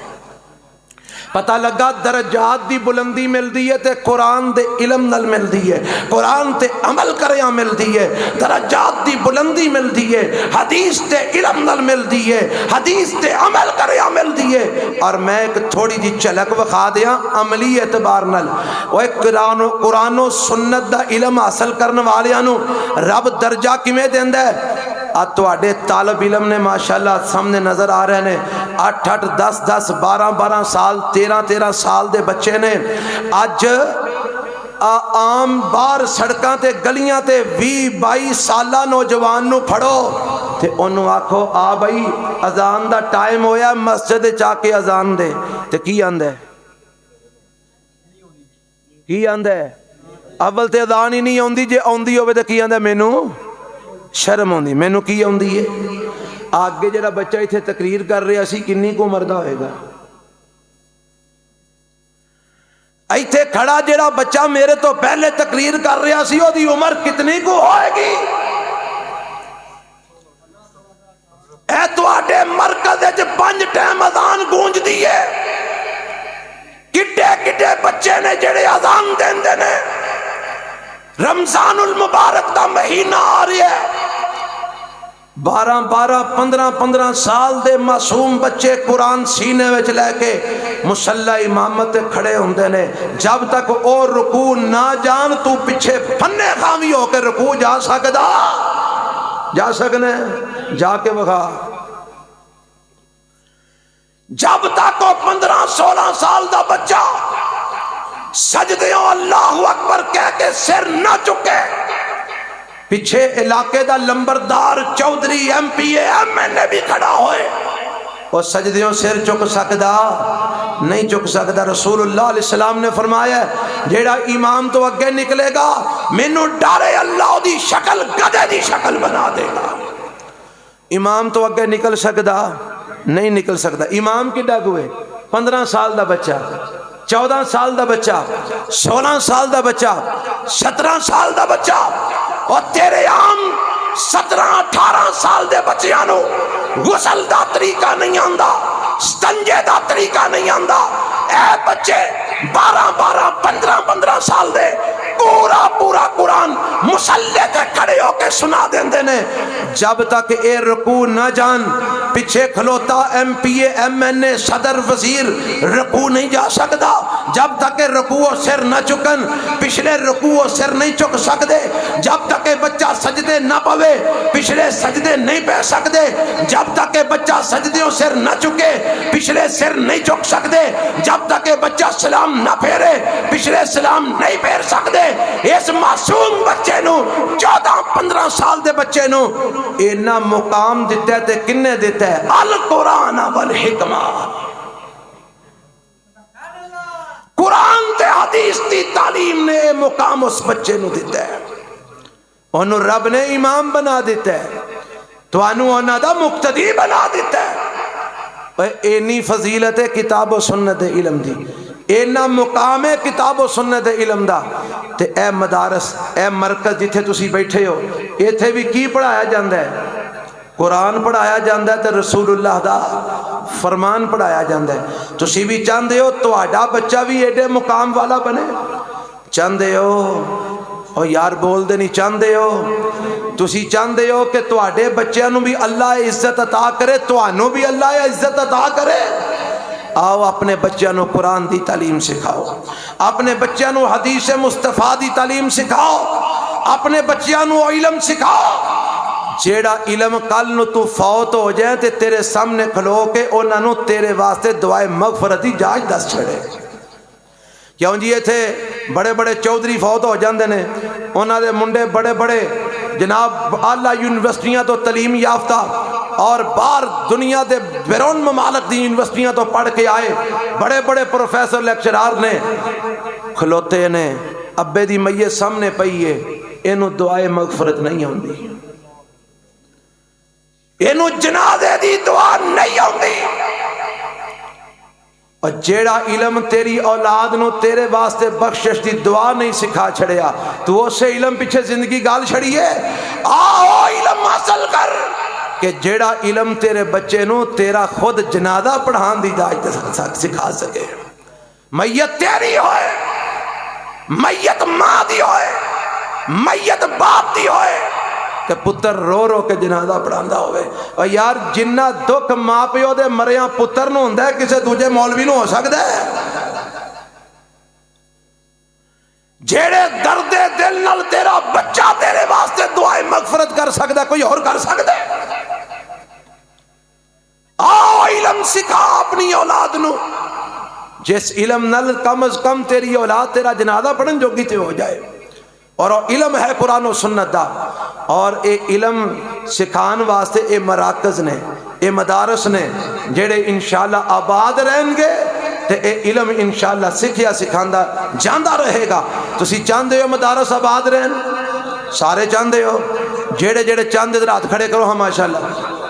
پتہ لگا درجات دی بلندی ملدی ہے تے قرآن دے علم نال ملدی ہے، قرآن تے عمل کریاں ملدی ہے۔ درجات دی بلندی ملدی ہے، حدیث تے علم نال ملدی ہے، حدیث تے عمل کریاں ملدی ہے۔ اور میں ایک تھوڑی جی جھلک وکھا دیاں عملی اعتبار نال، وہ قرآن و سنت دا علم حاصل کرنے والیاں نو رب درجہ کیویں دیندا ہے؟ تواڈے طالب علم نے ماشاءاللہ سامنے نظر آ رہے ہیں، 8 10 10 12 سال 13 سال دے بچے نے اج عام باہر سڑکاں تے گلیاں تے 20 22 سالہ نوجوان نو پھڑو تے انہوں آکھو آ بھائی اذان دا ٹائم ہویا مسجد چا کے اذان دے، تے کی آندا ہے؟ کی آندا ہے؟ اول تے اذان ہی نہیں آندی، جے آندی ہوے تے کی آندا ہے؟ مینوں شرم آندی، مینوں کی آندی ہے؟ آگے جڑا بچہ ایتھے تقریر کر رہا سی کنی کو عمر دا ہوئے گا؟ ایتھے کھڑا جڑا بچہ میرے تو پہلے تقریر کر رہا سی او دی عمر کتنی کو ہوئے گی؟ اے تواڈے مرکز وچ 5 ٹائم اذان گونج دی ہے، کڈے کڈے بچے نے جڑے اذان دیندے نے۔ رمضان المبارک دا مہینہ آ رہا ہے، 12 15 سال دے معصوم بچے قرآن سینے وچ لے کے مصلی امامت کھڑے ہوندے نے۔ جب تک او رکوع نہ جان تو پیچھے پھنے خامی ہو کے رکوع جا سکدا؟ جا سکنے؟ جا کے وکھا۔ جب تک وہ 15 16 سال دا بچہ سجدیوں اللہ اکبر کہہ کے سر نہ چکے، پیچھے علاقے دا لمبردار چودھری M P A M N A بھی کھڑا ہوئے، وہ سجدیوں سر چک سکدا؟ نہیں چک سکدا۔ رسول اللہ علیہ السلام نے فرمایا جیڑا امام تو اگے نکلے گا مینوں ڈارے اللہ دی شکل گدھے دی شکل بنا دے گا۔ امام تو اگے نکل سکدا؟ نہیں نکل سکدا۔ امام کی ڈگ ہوئے 15 سال دا بچہ، 14 سال دا بچہ، 16 سال دا بچہ، 17 سال دا بچہ، اور تیرے عام 17 18 سال دے بچیاں نو غسل دا طریقہ نہیں آندا، ستنجے دا طریقہ نہیں آندا۔ اے بچے 12 15 سال دے پورا قرآن مسلح تے کھڑے ہو کے سنا دیندے نے۔ جب تک اے رکوع نہ جان پیچھے کھلوتا M P A M N A صدر وزیر رکوع نہیں جا سکتا۔ جب تک رکوع و سر نہ چکن پچھلے رکوع و سر نہیں چک سکتے۔ جب تک بچہ سجدے نہ پوے پچھلے سجدے نہیں پہ سکتے۔ جب تک بچہ سجدیوں سر نہ چکے پچھلے سر نہیں چک سکتے۔ جب تک بچہ سلام نہ پھیرے پچھلے سلام نہیں پھیر سکتے۔ اس معصوم بچے نو 14 15 سال دے بچے نو اینا مقام دیتا ہے تے کنے دیتا ہے؟ القرآن والحکمہ، قرآن تے حدیث دی تعلیم نے مقام اس بچے نو دیتا ہے، انہوں رب نے امام بنا دیتا ہے، تو انہوں انہوں دا مقتدی بنا دیتا ہے۔ اینی فضیلت کتاب و سنت علم دی، اینا مقام ہے کتاب و سنت علم دا، تے اے مدارس اے مرکز جتھے تسی بیٹھے ہو ایتھے بھی کی پڑھایا جاندہ ہے؟ قرآن پڑھایا جاندہ ہے تے رسول اللہ دا فرمان پڑھایا جاندہ ہے۔ تسی بھی چاندے ہو تو آڈا بچہ بھی ایڈے مقام والا بنے؟ چاندے ہو؟ او یار بول دے نہیں چاندے ہو؟ تسی چاندے ہو کہ تو آڈے بچیاں نو بھی اللہ عزت عطا کرے، تو آنو بھی اللہ عزت عطا کرے؟ آؤ اپنے بچیاں نو قرآن دی تعلیم سکھاؤ، اپنے بچیاں نو حدیث مصطفیٰ دی تعلیم سکھاؤ، اپنے بچیاں نو علم سکھاؤ۔ جیڑا علم کل نو تو فوت ہو جائے تے تیرے سامنے کھلو کے انہاں نو تیرے واسطے دعائے مغفرت دی جاج دس چھڑے۔ کیوں جی یہ تھے بڑے بڑے چودھری فوت ہو جاندے نے، انہاں دے منڈے بڑے بڑے جناب اعلیٰ یونیورسٹیاں تو تعلیم یافتہ اور باہر دنیا دے بیرون ممالک دی یونیورسٹیاں تو پڑھ کے آئے بڑے بڑے پروفیسر لیکچرار نے، کھلوتے نے ابے دی میت سامنے پئیے، اینو دعائے مغفرت نہیں ہوندی، اینو جنازے دی دعا نہیں ہوندی۔ اور جیڑا علم تیری اولاد نو تیرے واسطے بخشش دی دعا نہیں سکھا چھڑیا تو اسے علم پیچھے زندگی گال چھڑیے. آؤ علم حاصل کر کہ جیڑا علم تیرے بچے نو تیرا خود جنازہ پڑھان دی اجازت سکھا سکے. میت تیری ہوئے، میت ماں دی ہوئے، میت باپ دی ہوئے کہ پتر رو رو کے جنازہ پڑھاندا ہوئے. اور یار جنہ دکھ ماں پیو دے مریاں پتر نو ہوندا ہے کسے دوجے مولوی نو ہو سکدا ہے؟ جیڑے درد دل نال تیرا بچہ تیرے واسطے دعائے مغفرت کر سکدا کوئی اور کر سکدا ہے؟ آؤ علم سکھا اپنی اولاد نو، جس علم نال کم از کم تیری اولاد تیرا جنازہ پڑھن جوگی تے ہو جائے. اور علم ہے قرآن و سنت دا. اور اے علم سکھان واسطے اے مراکز نے، اے مدارس نے جڑے انشاءاللہ آباد رہیں گے تے اے علم انشاءاللہ سکھیا سکھاندا جاندا رہے گا. تسی چاہندے ہو مدارس آباد رہن؟ سارے چاہندے ہو؟ جڑے جڑے چاہندے ذرا ہاتھ کھڑے کرو. ہاں ماشاءاللہ،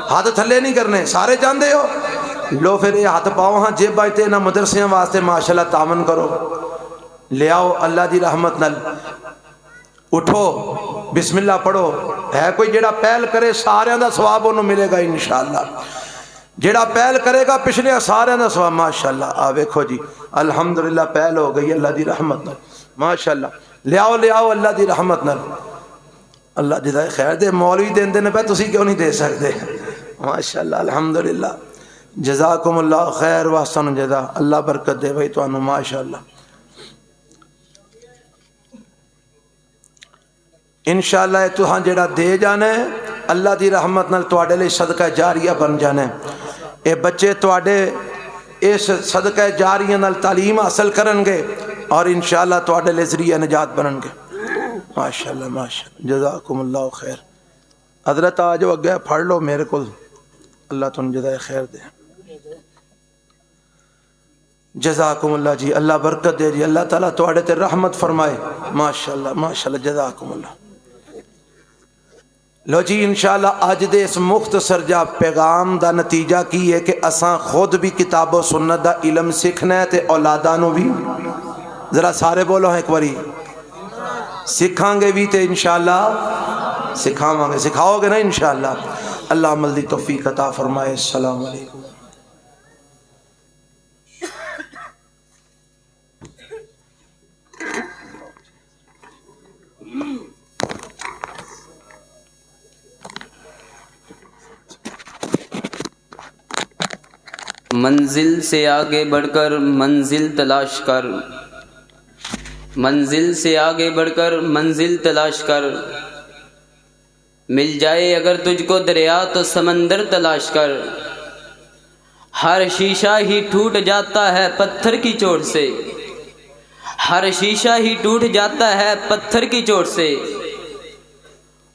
ہاتھ تھلے نہیں کرنے. سارے چاہندے ہو؟ لو پھر یہ ہاتھ پاؤ ہاں جیب آئیتے نہ مدرسیاں واسطے ماشاءاللہ تعاون کرو. لے آؤ اللہ دی رحمت نال. اٹھو بسم اللہ پڑھو. ہے کوئی جڑا پہل کرے سارے دا ثواب انہوں ملے گا انشاءاللہ. جڑا پہل کرے گا پچھلے سارے دا ثواب. ماشاءاللہ آ ویکھو جی الحمدللہ پہل ہو گئی اللہ دی رحمت نال. ماشاءاللہ لے آؤ اللہ دی رحمت نال. اللہ جزائے خیر دے. مولوی دیندے نے پہ تسی کیوں نہیں دے سکتے؟ ماشاءاللہ الحمدللہ جزاکم اللہ خیر واحسن جزا. اللہ برکت دے بھائی تانوں ماشاءاللہ. انشاءاللہ تہاں جڑا دے جانا ہے اللہ دی رحمت نال تواڈے لئی صدقہ جاریہ بن جانا ہے. اے بچے تواڈے اس صدقہ جاریہ نال تعلیم حاصل کرن گے اور انشاءاللہ تواڈے لئی ذریعہ نجات بنن گے. ماشاءاللہ ماشاءاللہ جزاکم اللہ خیر. حضرت آ جاؤ اگے پڑھ لو میرے کو. اللہ تم جزائے خیر دے. جزاکم اللہ جی. اللہ برکت دے جی. اللہ تعالیٰ تواڈے تے رحمت فرمائے. ماشاءاللہ ماشاءاللہ جزاکم اللہ. لو جی انشاءاللہ اج دے اس مختصر جا پیغام دا نتیجہ کی ہے کہ اساں خود بھی کتاب و سنت دا علم سیکھنا ہے تے اولاداں نو بھی. ذرا سارے بولو ایک باری. سکھاں گے بھی تے انشاءاللہ سکھاواں گے. سکھاؤ گے نا انشاءاللہ. اللہ عمل دی توفیق عطا فرمائے. السلام علیکم. منزل سے آگے بڑھ کر منزل تلاش کر، منزل سے آگے بڑھ کر منزل تلاش کر، مل جائے اگر تجھ کو دریا تو سمندر تلاش کر. ہر شیشہ ہی ٹوٹ جاتا ہے پتھر کی چوٹ سے، ہر شیشہ ہی ٹوٹ جاتا ہے پتھر کی چوٹ سے.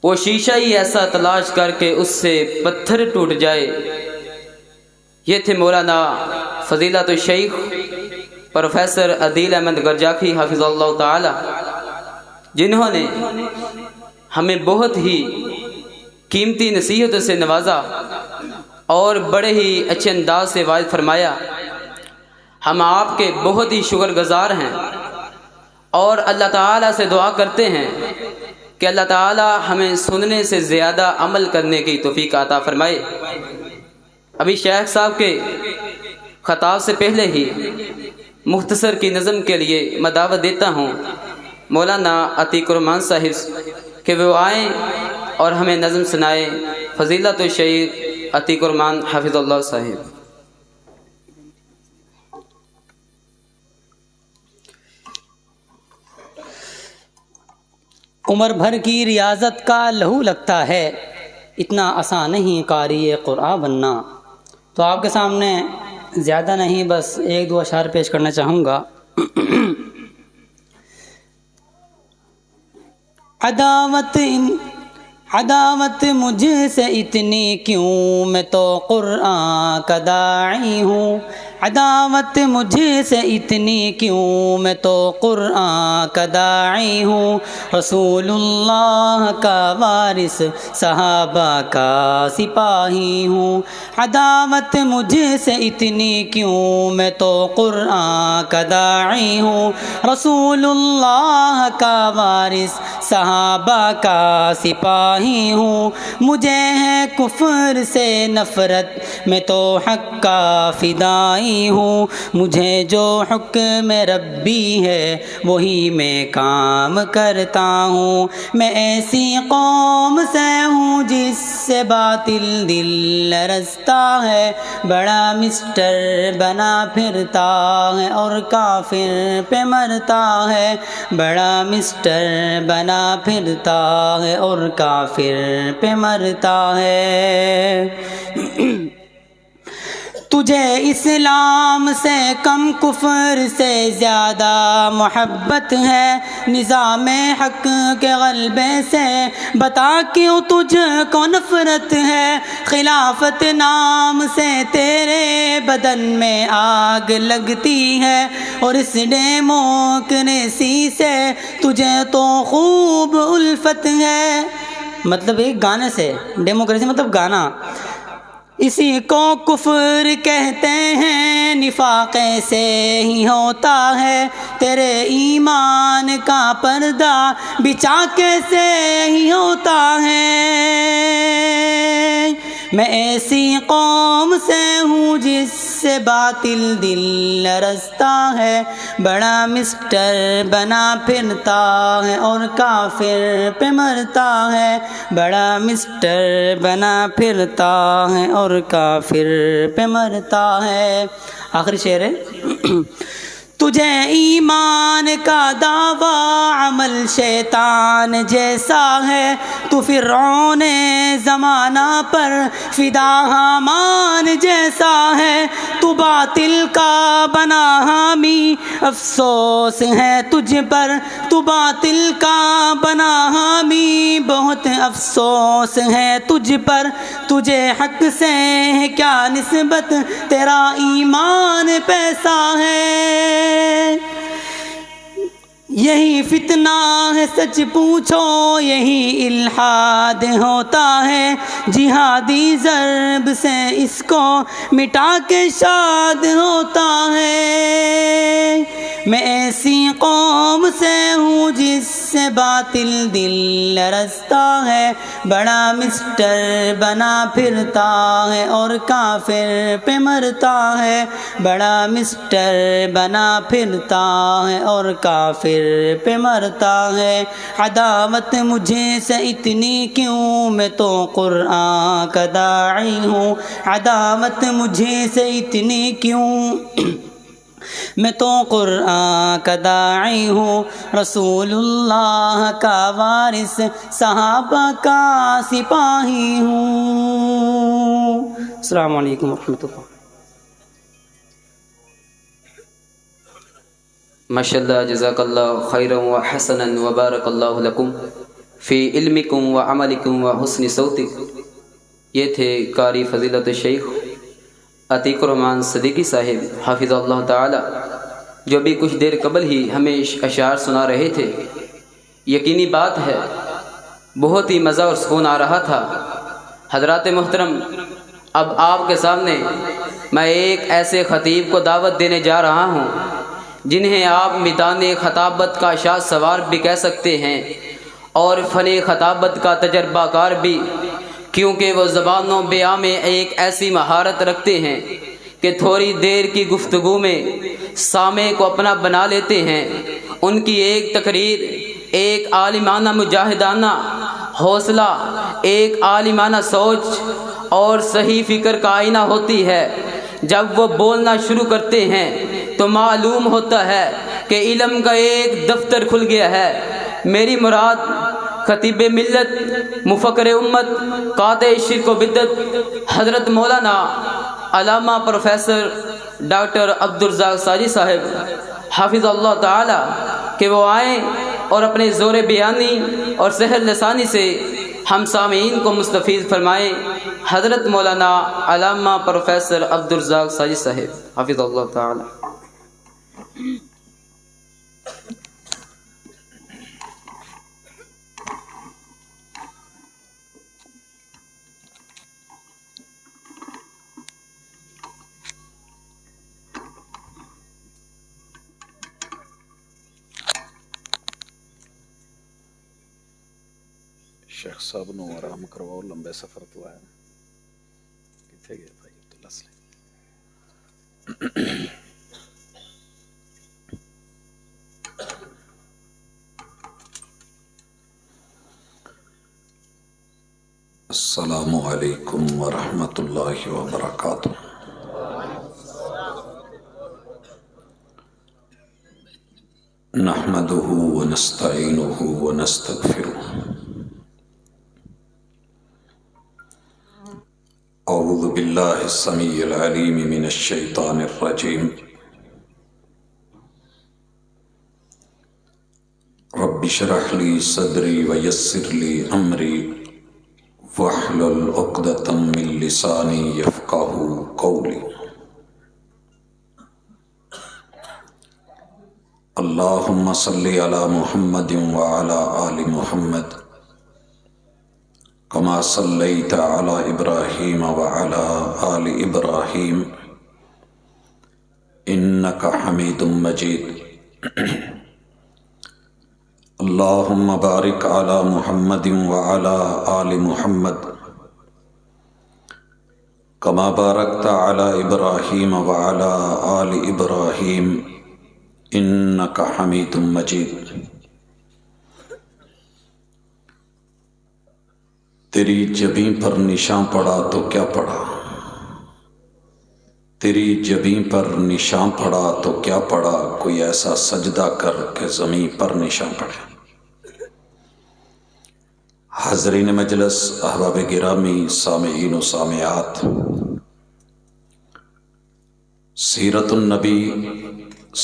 وہ شیشہ ہی ایسا تلاش کر کے اس سے پتھر ٹوٹ جائے. یہ تھے مولانا فضیلت الشیخ پروفیسر عدیل احمد گرجاکی حافظ اللہ تعالی، جنہوں نے ہمیں بہت ہی قیمتی نصیحتوں سے نوازا اور بڑے ہی اچھے انداز سے واعظ فرمایا. ہم آپ کے بہت ہی شکر گزار ہیں اور اللہ تعالیٰ سے دعا کرتے ہیں کہ اللہ تعالیٰ ہمیں سننے سے زیادہ عمل کرنے کی توفیق عطا فرمائے. ابھی شیخ صاحب کے خطاب سے پہلے ہی مختصر کی نظم کے لیے میں دعوت دیتا ہوں مولانا عتیق الرحمان صاحب کہ وہ آئیں اور ہمیں نظم سنائیں. فضیلت الشیخ عتیق الرحمان حافظ اللہ صاحب. عمر بھر کی ریاضت کا لہو لگتا ہے، اتنا آسان نہیں قاری قرآن بننا. تو آپ کے سامنے زیادہ نہیں بس ایک دو اشعار پیش کرنا چاہوں گا. عداوت مجھ سے اتنی کیوں، میں تو قرآن کا داعی ہوں. عداوت مجھ سے اتنی کیوں، میں تو قرآن کا داعی ہوں، رسول اللہ کا وارث صحابہ کا سپاہی ہوں۔ عداوت مجھ سے اتنی کیوں، میں تو قرآن کا داعی ہوں، رسول اللہ کا وارث صحابہ کا سپاہی ہوں۔ مجھے ہے کفر سے نفرت، میں تو حق کا فدائی ہوں، مجھے جو حکم ربی ہے وہی میں کام کرتا ہوں۔ میں ایسی قوم سے ہوں جس سے باطل دل لرزتا ہے، بڑا مسٹر بنا پھرتا ہے اور کافر پہ مرتا ہے، بڑا مسٹر بنا پھرتا ہے اور کافر پہ مرتا ہے۔ تجھے اسلام سے کم کفر سے زیادہ محبت ہے، نظام حق کے غلبے سے بتا کیوں تجھ کو نفرت ہے، خلافت نام سے تیرے بدن میں آگ لگتی ہے اور اس ڈیموکریسی سے تجھے تو خوب الفت ہے۔ مطلب ایک گانے سے، ڈیموکریسی مطلب گانا، اسی کو کفر کہتے ہیں، نفاق سے ہی ہوتا ہے، تیرے ایمان کا پردہ بچا کیسے ہی ہوتا ہے۔ میں ایسی قوم سے ہوں جس سے باطل دل لرزتا ہے، بڑا مسٹر بنا پھرتا ہے اور کافر پہ مرتا ہے، بڑا مسٹر بنا پھرتا ہے اور کافر پہ مرتا ہے۔ آخری شعر ہے۔ تجھے ایمان کا دعویٰ عمل شیطان جیسا ہے، تو فرعون زمانہ پر فدا حامان جیسا ہے، تو باطل کا بنا حامی افسوس ہے تجھ پر، تو باطل کا بنا حامی بہت افسوس ہے تجھ پر، تجھے حق سے ہے کیا نسبت، تیرا ایمان پیسہ ہے۔ یہی فتنہ ہے سچ پوچھو، یہی الحاد ہوتا ہے، جہادی ضرب سے اس کو مٹا کے شاد ہوتا ہے۔ میں ایسی قوم سے ہوں جس سے باطل دل لرزتا ہے، بڑا مسٹر بنا پھرتا ہے اور کافر پہ مرتا ہے، بڑا مسٹر بنا پھرتا ہے اور کافر پہ مرتا ہے۔ عداوت مجھے سے اتنی کیوں، میں تو قرآن کا داعی ہوں، عداوت مجھے سے اتنی کیوں، میں تو قرآن کا داعی ہوں، رسول اللہ کا وارث صحابہ کا سپاہی ہوں۔ السلام علیکم ورحمۃ اللہ۔ ماشاءاللہ، جزاک اللہ خیرا و حسنا و بارک اللہ لکم فی علمکم و عملکم و حسن صوتک۔ یہ تھے قاری فضیلت شیخ عتیق الرحمن صدیقی صاحب حافظ اللہ تعالی، جو بھی کچھ دیر قبل ہی ہمیں اشعار سنا رہے تھے۔ یقینی بات ہے بہت ہی مزہ اور سکون آ رہا تھا۔ حضرات محترم، اب آپ کے سامنے میں ایک ایسے خطیب کو دعوت دینے جا رہا ہوں جنہیں آپ میدان خطابت کا شاہ سوار بھی کہہ سکتے ہیں اور فن خطابت کا تجربہ کار بھی، کیونکہ وہ زبان و بیان میں ایک ایسی مہارت رکھتے ہیں کہ تھوڑی دیر کی گفتگو میں سامع کو اپنا بنا لیتے ہیں۔ ان کی ایک تقریر ایک عالمانہ مجاہدانہ حوصلہ، ایک عالمانہ سوچ اور صحیح فکر کا آئینہ ہوتی ہے۔ جب وہ بولنا شروع کرتے ہیں تو معلوم ہوتا ہے کہ علم کا ایک دفتر کھل گیا ہے۔ میری مراد خطیب ملت، مفکر امت، قاطع شرک و بدعت حضرت مولانا علامہ پروفیسر ڈاکٹر عبدالرزاق ساجی صاحب حافظ اللہ تعالی کہ وہ آئیں اور اپنے زور بیانی اور سحر لسانی سے ہم سامعین کو مستفیض فرمائیں۔ حضرت مولانا علامہ پروفیسر عبدالرزاق ساجد صاحب حفظ اللہ تعالی۔ شیخ صاحب نو آرام کرواؤ، لمبے سفر تو آیا۔ کتنے گئے بھائی عبداللہ سے؟ السلام علیکم ورحمۃ اللہ وبرکاتہ۔ نحمده ونستعینه ونستغفره، اعوذ باللہ السمیع العلیم من الشیطان الرجیم، رب اشرح لی صدری ویسر لی امری واحلل عقدۃ من لسانی یفقہوا قولی۔ اللہم صلی علی محمد وعلی آل محمد کما صلیت علی ابراہیم وعلی آل ابراہیم انک حمید مجید۔ اللہم بارک علی محمد وعلی آل محمد کما بارکت علی ابراہیم وعلی آل ابراہیم انک حمید مجید۔ تیری جبیں پر نشاں پڑا تو کیا پڑا، تیری جبیں پر نشاں پڑا تو کیا پڑا، کوئی ایسا سجدہ کر کہ زمین پر نشاں پڑے۔ حاضرین مجلس، احباب گرامی، سامعین و سامعات، سیرت النبی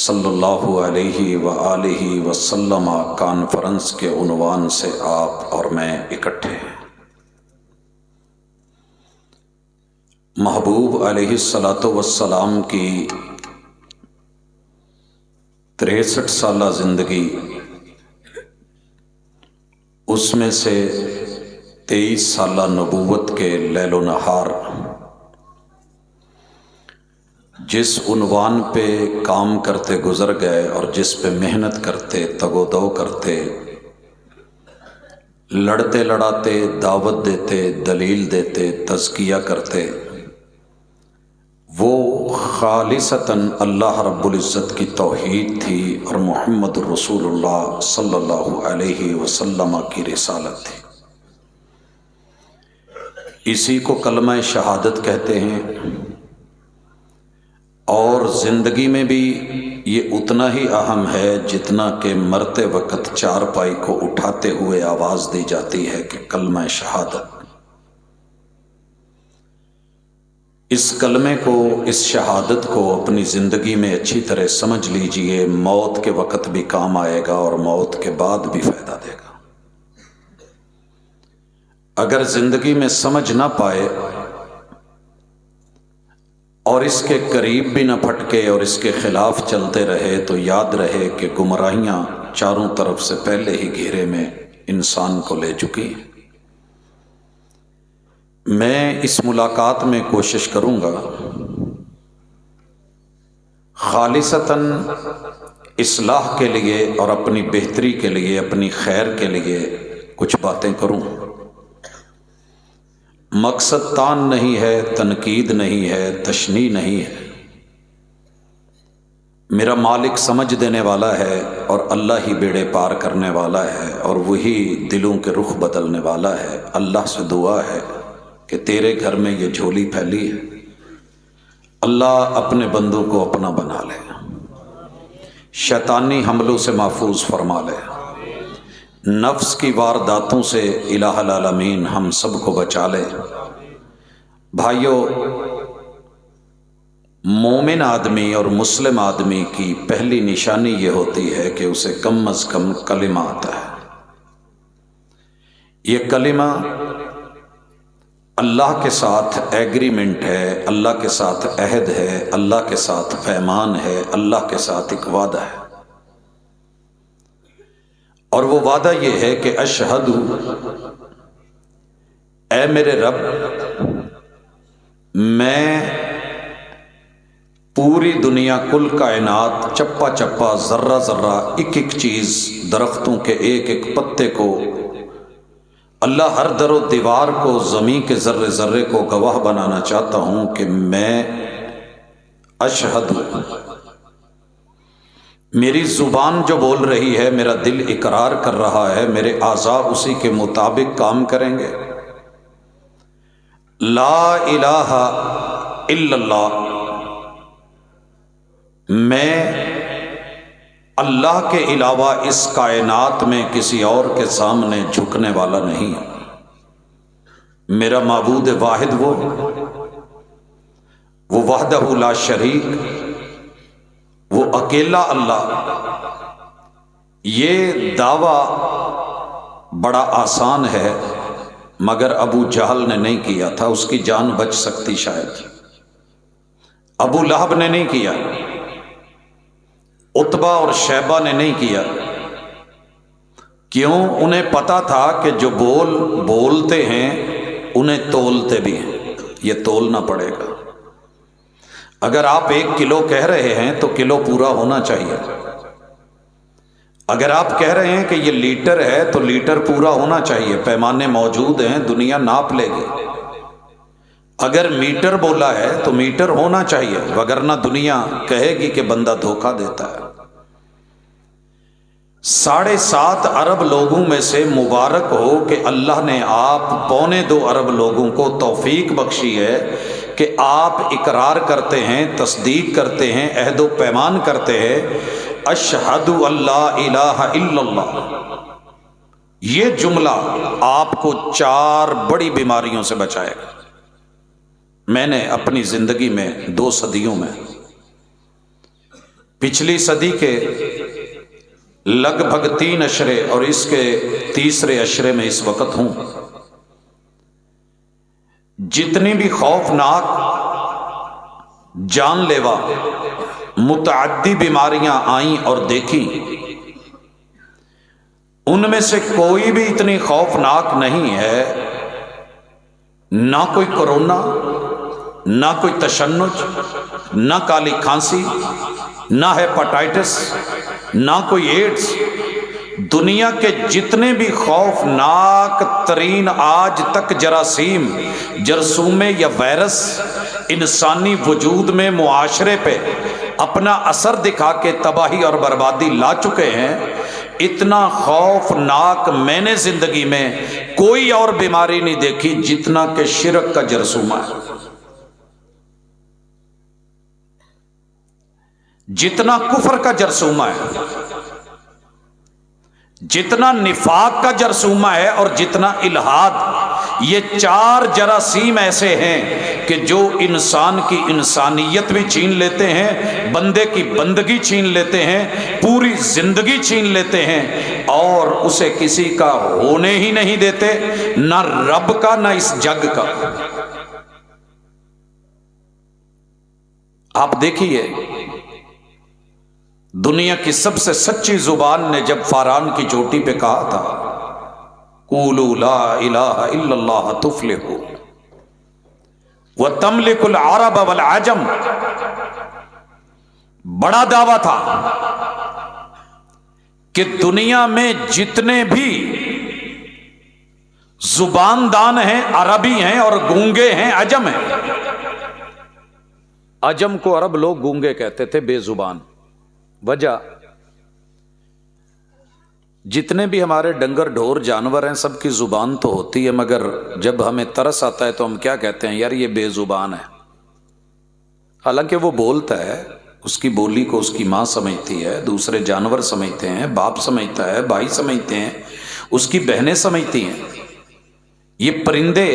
صلی اللہ علیہ وآلہ وسلم کانفرنس کے عنوان سے آپ اور میں اکٹھے ہیں۔ محبوب علیہ الصلاۃ والسلام کی 63 سالہ زندگی، اس میں سے 23 سالہ نبوت کے لیل و نہار، جس عنوان پہ کام کرتے گزر گئے اور جس پہ محنت کرتے، تگ و دو کرتے، لڑتے لڑاتے، دعوت دیتے، دلیل دیتے، تزکیہ کرتے، وہ خالصتاً اللہ رب العزت کی توحید تھی اور محمد رسول اللہ صلی اللہ علیہ وسلم کی رسالت تھی۔ اسی کو کلمہ شہادت کہتے ہیں، اور زندگی میں بھی یہ اتنا ہی اہم ہے جتنا کہ مرتے وقت چارپائی کو اٹھاتے ہوئے آواز دی جاتی ہے کہ کلمہ شہادت۔ اس کلمے کو، اس شہادت کو اپنی زندگی میں اچھی طرح سمجھ لیجئے، موت کے وقت بھی کام آئے گا اور موت کے بعد بھی فائدہ دے گا۔ اگر زندگی میں سمجھ نہ پائے اور اس کے قریب بھی نہ پھٹکے اور اس کے خلاف چلتے رہے تو یاد رہے کہ گمراہیاں چاروں طرف سے پہلے ہی گھیرے میں انسان کو لے چکی ہیں۔ میں اس ملاقات میں کوشش کروں گا خالصتاً اصلاح کے لیے اور اپنی بہتری کے لیے، اپنی خیر کے لیے کچھ باتیں کروں۔ مقصد تان نہیں ہے، تنقید نہیں ہے، تشنیع نہیں ہے۔ میرا مالک سمجھ دینے والا ہے اور اللہ ہی بیڑے پار کرنے والا ہے اور وہی دلوں کے رخ بدلنے والا ہے۔ اللہ سے دعا ہے کہ تیرے گھر میں یہ جھولی پھیلی ہے، اللہ اپنے بندوں کو اپنا بنا لے، شیطانی حملوں سے محفوظ فرما لے، نفس کی وارداتوں سے الہ العالمین ہم سب کو بچا لے۔ بھائیو، مومن آدمی اور مسلم آدمی کی پہلی نشانی یہ ہوتی ہے کہ اسے کم از کم کلمہ آتا ہے۔ یہ کلمہ اللہ کے ساتھ ایگریمنٹ ہے، اللہ کے ساتھ عہد ہے، اللہ کے ساتھ پیمان ہے، اللہ کے ساتھ ایک وعدہ ہے، اور وہ وعدہ یہ ہے کہ اشہد، اے میرے رب، میں پوری دنیا، کل کائنات، چپا چپا، ذرہ ذرہ، ایک ایک چیز، درختوں کے ایک ایک پتے کو، اللہ ہر در و دیوار کو، زمین کے ذرے ذرے کو گواہ بنانا چاہتا ہوں کہ میں اشہد، میری زبان جو بول رہی ہے، میرا دل اقرار کر رہا ہے، میرے اعضاء اسی کے مطابق کام کریں گے، لا الہ الا اللہ، میں اللہ کے علاوہ اس کائنات میں کسی اور کے سامنے جھکنے والا نہیں ہوں، میرا معبود واحد وہ وحدہ لا شریک، وہ اکیلا اللہ۔ یہ دعویٰ بڑا آسان ہے، مگر ابو جہل نے نہیں کیا تھا، اس کی جان بچ سکتی شاید۔ ابو لہب نے نہیں کیا، عتبہ اور شیبہ نے نہیں کیا، کیوں؟ انہیں پتا تھا کہ جو بولتے ہیں انہیں تولتے بھی ہیں، یہ تولنا پڑے گا۔ اگر آپ 1 کلو کہہ رہے ہیں تو کلو پورا ہونا چاہیے، اگر آپ کہہ رہے ہیں کہ یہ لیٹر ہے تو لیٹر پورا ہونا چاہیے، پیمانے موجود ہیں، دنیا ناپ لے گی۔ اگر میٹر بولا ہے تو میٹر ہونا چاہیے، وگرنہ دنیا کہے گی کہ بندہ دھوکہ دیتا ہے۔ 7.5 ارب لوگوں میں سے مبارک ہو کہ اللہ نے آپ 2.25 ارب لوگوں کو توفیق بخشی ہے کہ آپ اقرار کرتے ہیں، تصدیق کرتے ہیں، عہد و پیمان کرتے ہیں، اشہد اللہ الہ الا اللہ۔ یہ جملہ آپ کو 4 بڑی بیماریوں سے بچائے گا۔ میں نے اپنی زندگی میں 2 صدیوں میں، پچھلی صدی کے لگ بھگ 3 اشرے اور اس کے تیسرے اشرے میں اس وقت ہوں، جتنی بھی خوفناک، جان لیوا، متعدی بیماریاں آئیں اور دیکھیں، ان میں سے کوئی بھی اتنی خوفناک نہیں ہے، نہ کوئی کرونا، نہ کوئی تشنج، نہ کالی کھانسی، نہ ہیپاٹائٹس، نہ کوئی ایڈز۔ دنیا کے جتنے بھی خوفناک ترین آج تک جراثیم، جرثومے یا وائرس انسانی وجود میں، معاشرے پہ اپنا اثر دکھا کے تباہی اور بربادی لا چکے ہیں، اتنا خوفناک میں نے زندگی میں کوئی اور بیماری نہیں دیکھی جتنا کہ شرک کا جرثومہ ہے، جتنا کفر کا جرثومہ ہے، جتنا نفاق کا جرثومہ ہے، اور جتنا الحاد۔ یہ 4 جراثیم ایسے ہیں کہ جو انسان کی انسانیت بھی چھین لیتے ہیں، بندے کی بندگی چھین لیتے ہیں، پوری زندگی چھین لیتے ہیں، اور اسے کسی کا ہونے ہی نہیں دیتے، نہ رب کا نہ اس جگ کا۔ آپ دیکھیے، دنیا کی سب سے سچی زبان نے جب فاران کی چوٹی پہ کہا تھا قولوا لا الہ الا اللہ تفلحوا وتملک العرب والعجم، بڑا دعویٰ تھا کہ دنیا میں جتنے بھی زبان دان ہیں، عربی ہیں اور گونگے ہیں، عجم ہیں۔ عجم کو عرب لوگ گونگے کہتے تھے، بے زبان۔ وجہ، جتنے بھی ہمارے ڈنگر ڈھور جانور ہیں سب کی زبان تو ہوتی ہے، مگر جب ہمیں ترس آتا ہے تو ہم کیا کہتے ہیں؟ یار یہ بے زبان ہے۔ حالانکہ وہ بولتا ہے، اس کی بولی کو اس کی ماں سمجھتی ہے، دوسرے جانور سمجھتے ہیں، باپ سمجھتا ہے، بھائی سمجھتے ہیں، اس کی بہنیں سمجھتی ہیں۔ یہ پرندے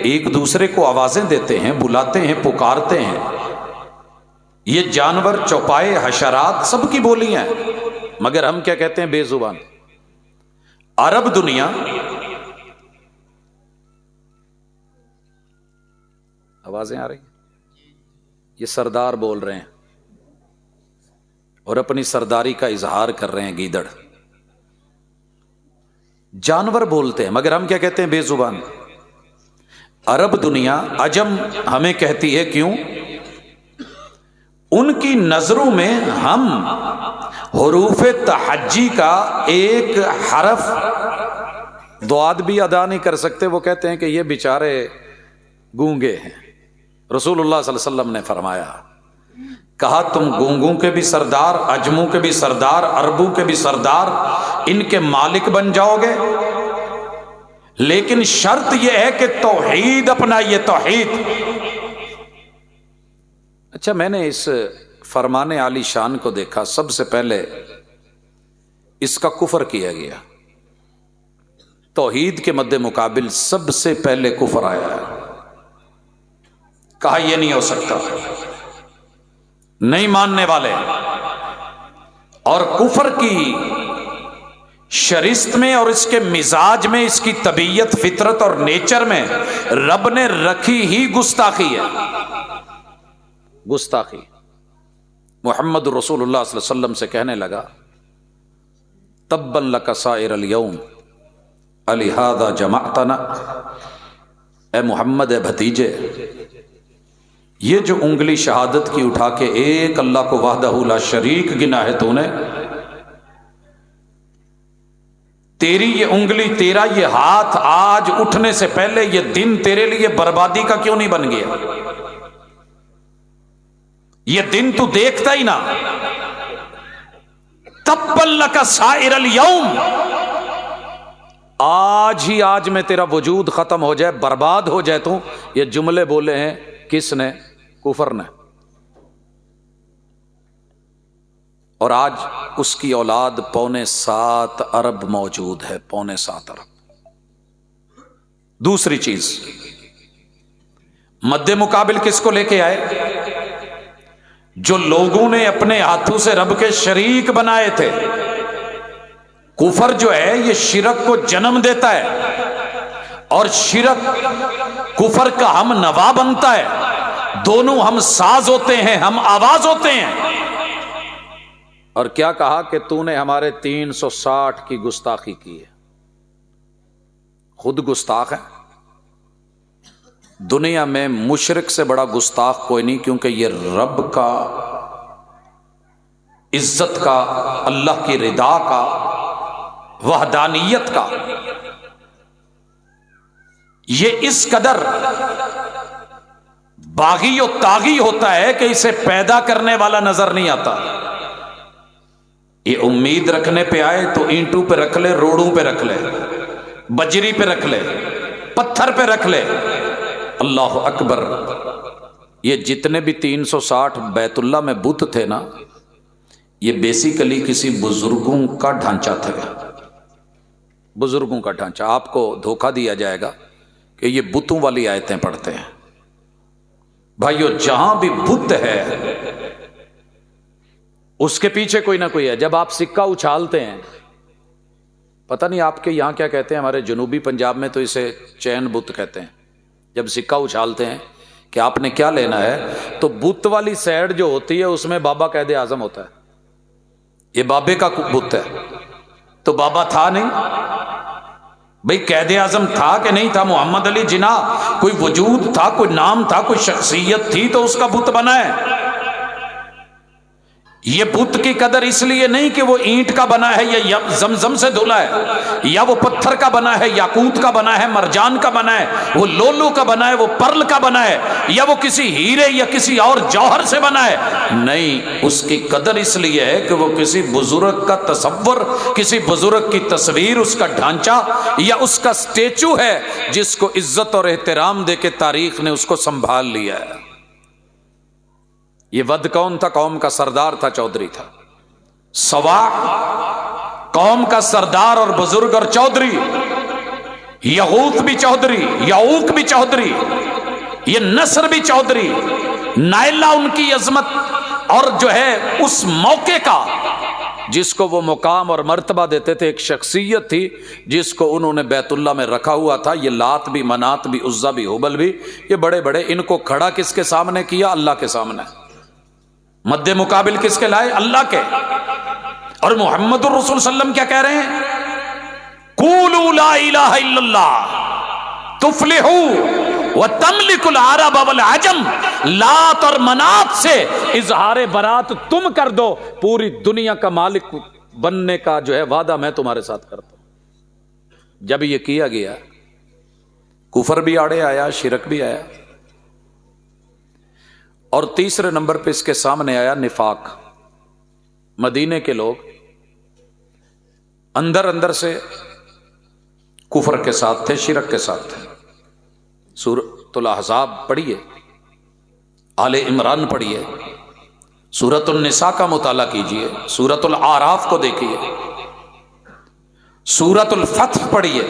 ایک دوسرے کو آوازیں دیتے ہیں، بلاتے ہیں، پکارتے ہیں۔ یہ جانور، چوپائے، حشرات، سب کی بولیاں ہیں، مگر ہم کیا کہتے ہیں؟ بے زبان۔ عرب دنیا آوازیں آ رہی ہیں؟ یہ سردار بول رہے ہیں اور اپنی سرداری کا اظہار کر رہے ہیں گیدڑ. جانور بولتے ہیں مگر ہم کیا کہتے ہیں؟ بے زبان. عرب دنیا عجم ہمیں کہتی ہے کیوں؟ ان کی نظروں میں ہم حروف تحجی کا ایک حرف دعات بھی ادا نہیں کر سکتے. وہ کہتے ہیں کہ یہ بیچارے گونگے ہیں. رسول اللہ صلی اللہ علیہ وسلم نے فرمایا، کہا تم گونگوں کے بھی سردار، عجموں کے بھی سردار، عربوں کے بھی سردار، ان کے مالک بن جاؤ گے، لیکن شرط یہ ہے کہ توحید اپنائیے. توحید. اچھا، میں نے اس فرمان عالی شان کو دیکھا، سب سے پہلے اس کا کفر کیا گیا. توحید کے مد مقابل سب سے پہلے کفر آیا ہے. کہا یہ نہیں ہو سکتا، نہیں ماننے والے. اور کفر کی شرست میں اور اس کے مزاج میں، اس کی طبیعت، فطرت اور نیچر میں رب نے رکھی ہی گستاخی ہے. گستاخی. محمد رسول اللہ صلی اللہ علیہ وسلم سے کہنے لگا، تبا لک سائر الیوم لہذا جمعتنا. اے محمد، اے بھتیجے، یہ جو انگلی شہادت کی اٹھا کے ایک اللہ کو وحدہ لا شریک گنا ہے تو نے، تیری یہ انگلی، تیرا یہ ہاتھ آج اٹھنے سے پہلے یہ دن تیرے لیے بربادی کا کیوں نہیں بن گیا؟ یہ دن تو دیکھتا ہی نہ. تبا لک سائر الیوم، آج ہی آج میں تیرا وجود ختم ہو جائے، برباد ہو جائے. تو یہ جملے بولے ہیں کس نے؟ کفر نے. اور آج اس کی اولاد 7.25 ارب موجود ہے. 7.25 ارب. دوسری چیز، مد مقابل کس کو لے کے آئے؟ جو لوگوں نے اپنے ہاتھوں سے رب کے شریک بنائے تھے. کفر جو ہے یہ شرک کو جنم دیتا ہے، اور شرک کفر کا ہم نوا بنتا ہے. دونوں ہم ساز ہوتے ہیں، ہم آواز ہوتے ہیں. اور کیا کہا کہ تو نے ہمارے 360 کی گستاخی کی ہے. خود گستاخ ہے. دنیا میں مشرک سے بڑا گستاخ کوئی نہیں، کیونکہ یہ رب کا، عزت کا، اللہ کی رضا کا، وحدانیت کا، یہ اس قدر باغی و طاغی ہوتا ہے کہ اسے پیدا کرنے والا نظر نہیں آتا. یہ امید رکھنے پہ آئے تو اینٹوں پہ رکھ لے، روڑوں پہ رکھ لے، بجری پہ رکھ لے، پتھر پہ رکھ لے. اللہ اکبر. یہ جتنے بھی 360 بیت اللہ میں بت تھے نا، یہ بیسیکلی کسی بزرگوں کا ڈھانچہ تھا. بزرگوں کا ڈھانچہ. آپ کو دھوکہ دیا جائے گا کہ یہ بتوں والی آیتیں پڑھتے ہیں. بھائیو، جہاں بھی بت ہے اس کے پیچھے کوئی نہ کوئی ہے. جب آپ سکہ اچھالتے ہیں، پتہ نہیں آپ کے یہاں کیا کہتے ہیں، ہمارے جنوبی پنجاب میں تو اسے چین بت کہتے ہیں. جب سکہ اچھالتے ہیں کہ آپ نے کیا لینا ہے، تو بت والی سائڈ جو ہوتی ہے اس میں بابا قائد اعظم ہوتا ہے. یہ بابے کا بت ہے. تو بابا تھا نہیں بھئی؟ قائد اعظم تھا کہ نہیں تھا؟ محمد علی جناح کوئی وجود تھا، کوئی نام تھا، کوئی شخصیت تھی تو اس کا بت بنا ہے. یہ بت کی قدر اس لیے نہیں کہ وہ اینٹ کا بنا ہے یا زمزم سے دھلا ہے، یا وہ پتھر کا بنا ہے، یاقوت کا بنا ہے، مرجان کا بنا ہے، وہ لولو کا بنا ہے، وہ پرل کا بنا ہے، یا وہ کسی ہیرے یا کسی اور جوہر سے بنا ہے. نہیں، اس کی قدر اس لیے ہے کہ وہ کسی بزرگ کا تصور، کسی بزرگ کی تصویر، اس کا ڈھانچہ یا اس کا سٹیچو ہے جس کو عزت اور احترام دے کے تاریخ نے اس کو سنبھال لیا ہے. یہ ود کون تھا؟ قوم کا سردار تھا، چودھری تھا. سواع قوم کا سردار اور بزرگ اور چودھری. یغوث بھی چودھری، یعوق بھی چودھری، یہ نصر بھی 9 ان کی عظمت اور جو ہے اس موقع کا جس کو وہ مقام اور مرتبہ دیتے تھے، ایک شخصیت تھی جس کو انہوں نے بیت اللہ میں رکھا ہوا تھا. یہ لات بھی، منات بھی، عزا بھی، حبل بھی، یہ بڑے بڑے، ان کو کھڑا کس کے سامنے کیا؟ اللہ کے سامنے. مد مقابل کس کے لائے؟ اللہ کے. اور محمد الرسول صلی اللہ علیہ وسلم کیا کہہ رہے ہیں؟ قولوا لا الہ الا اللہ تفلحوا وتملک العرب والعجم. لات اور منات سے اظہار برات تم کر دو، پوری دنیا کا مالک بننے کا جو ہے وعدہ میں تمہارے ساتھ کرتا ہوں. جب یہ کیا گیا، کفر بھی آڑے آیا، شرک بھی آیا، اور تیسرے نمبر پہ اس کے سامنے آیا نفاق. مدینے کے لوگ اندر اندر سے کفر کے ساتھ تھے، شرک کے ساتھ تھے. سورۃ الاحزاب پڑھیے، آل عمران پڑھیے، سورۃ النساء کا مطالعہ کیجئے، سورۃ الاعراف کو دیکھیے، سورۃ الفتح پڑھیے،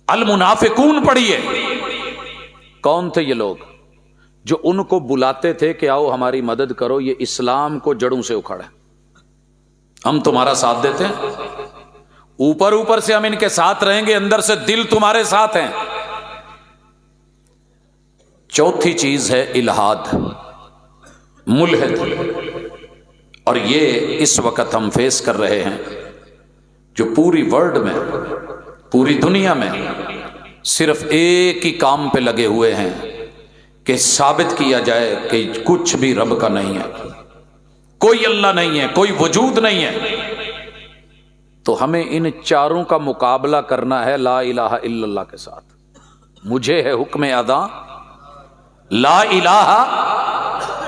المنافقون پڑھیے. کون تھے یہ لوگ جو ان کو بلاتے تھے کہ آؤ ہماری مدد کرو، یہ اسلام کو جڑوں سے اکھاڑے، ہم تمہارا ساتھ دیتے ہیں، اوپر اوپر سے ہم ان کے ساتھ رہیں گے، اندر سے دل تمہارے ساتھ ہیں. چوتھی چیز ہے الہاد، ملحد. اور یہ اس وقت ہم فیس کر رہے ہیں، جو پوری ورلڈ میں، پوری دنیا میں صرف ایک ہی کام پہ لگے ہوئے ہیں کہ ثابت کیا جائے کہ کچھ بھی رب کا نہیں ہے، کوئی اللہ نہیں ہے، کوئی وجود نہیں ہے. تو ہمیں ان چاروں کا مقابلہ کرنا ہے لا الہ الا اللہ کے ساتھ. مجھے ہے حکم ادا لا الہ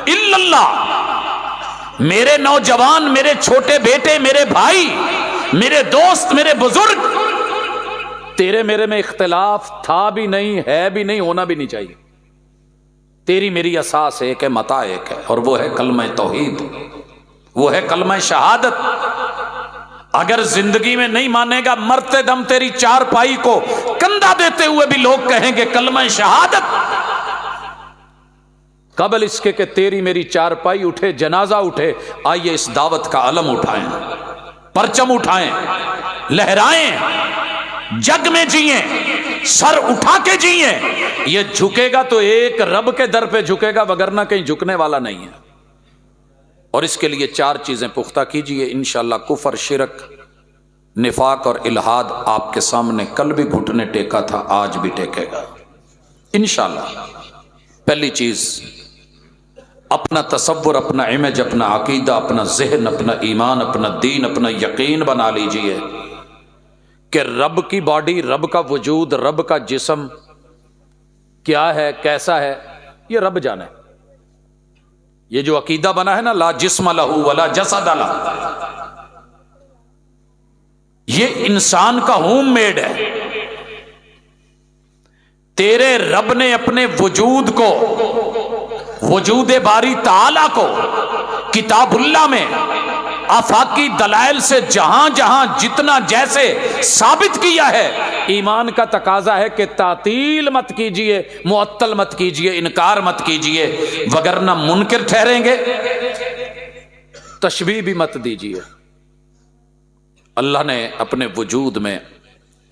الا اللہ. میرے نوجوان، میرے چھوٹے بیٹے، میرے بھائی، میرے دوست، میرے بزرگ، تیرے میرے میں اختلاف تھا بھی نہیں، ہے بھی نہیں، ہونا بھی نہیں چاہیے. تیری میری اساس ایک ہے، متا ایک ہے، اور وہ ہے کلمہ توحید، وہ ہے کلمہ شہادت. اگر زندگی میں نہیں مانے گا، مرتے دم تیری چار پائی کو کندھا دیتے ہوئے بھی لوگ کہیں گے کلمہ شہادت. قبل اس کے کہ تیری میری چار پائی اٹھے، جنازہ اٹھے، آئیے اس دعوت کا علم اٹھائیں، پرچم اٹھائیں، لہرائیں، جگ میں جیئیں، سر اٹھا کے جیئیں. یہ جھکے گا تو ایک رب کے در پہ جھکے گا، وگرنہ کہیں جھکنے والا نہیں ہے. اور اس کے لیے چار چیزیں پختہ کیجئے، انشاءاللہ. کفر، شرک، نفاق اور الہاد آپ کے سامنے کل بھی گھٹنے ٹیکا تھا، آج بھی ٹیکے گا انشاءاللہ. پہلی چیز، اپنا تصور، اپنا امیج، اپنا عقیدہ، اپنا ذہن، اپنا ایمان، اپنا دین، اپنا یقین بنا لیجئے کہ رب کی باڈی، رب کا وجود، رب کا جسم کیا ہے، کیسا ہے، یہ رب جانے. یہ جو عقیدہ بنا ہے نا، لا جسم لہ ولا جسد لہ، یہ انسان کا ہوم میڈ ہے. تیرے رب نے اپنے وجود کو، وجود باری تعالی کو، کتاب اللہ میں آفاقی دلائل سے جہاں جہاں جتنا جیسے ثابت کیا ہے. ایمان کا تقاضا ہے کہ تعطیل مت کیجئے، معطل مت کیجئے، انکار مت کیجئے، وگرنہ منکر ٹھہریں گے. تشبیہ بھی مت دیجئے. اللہ نے اپنے وجود میں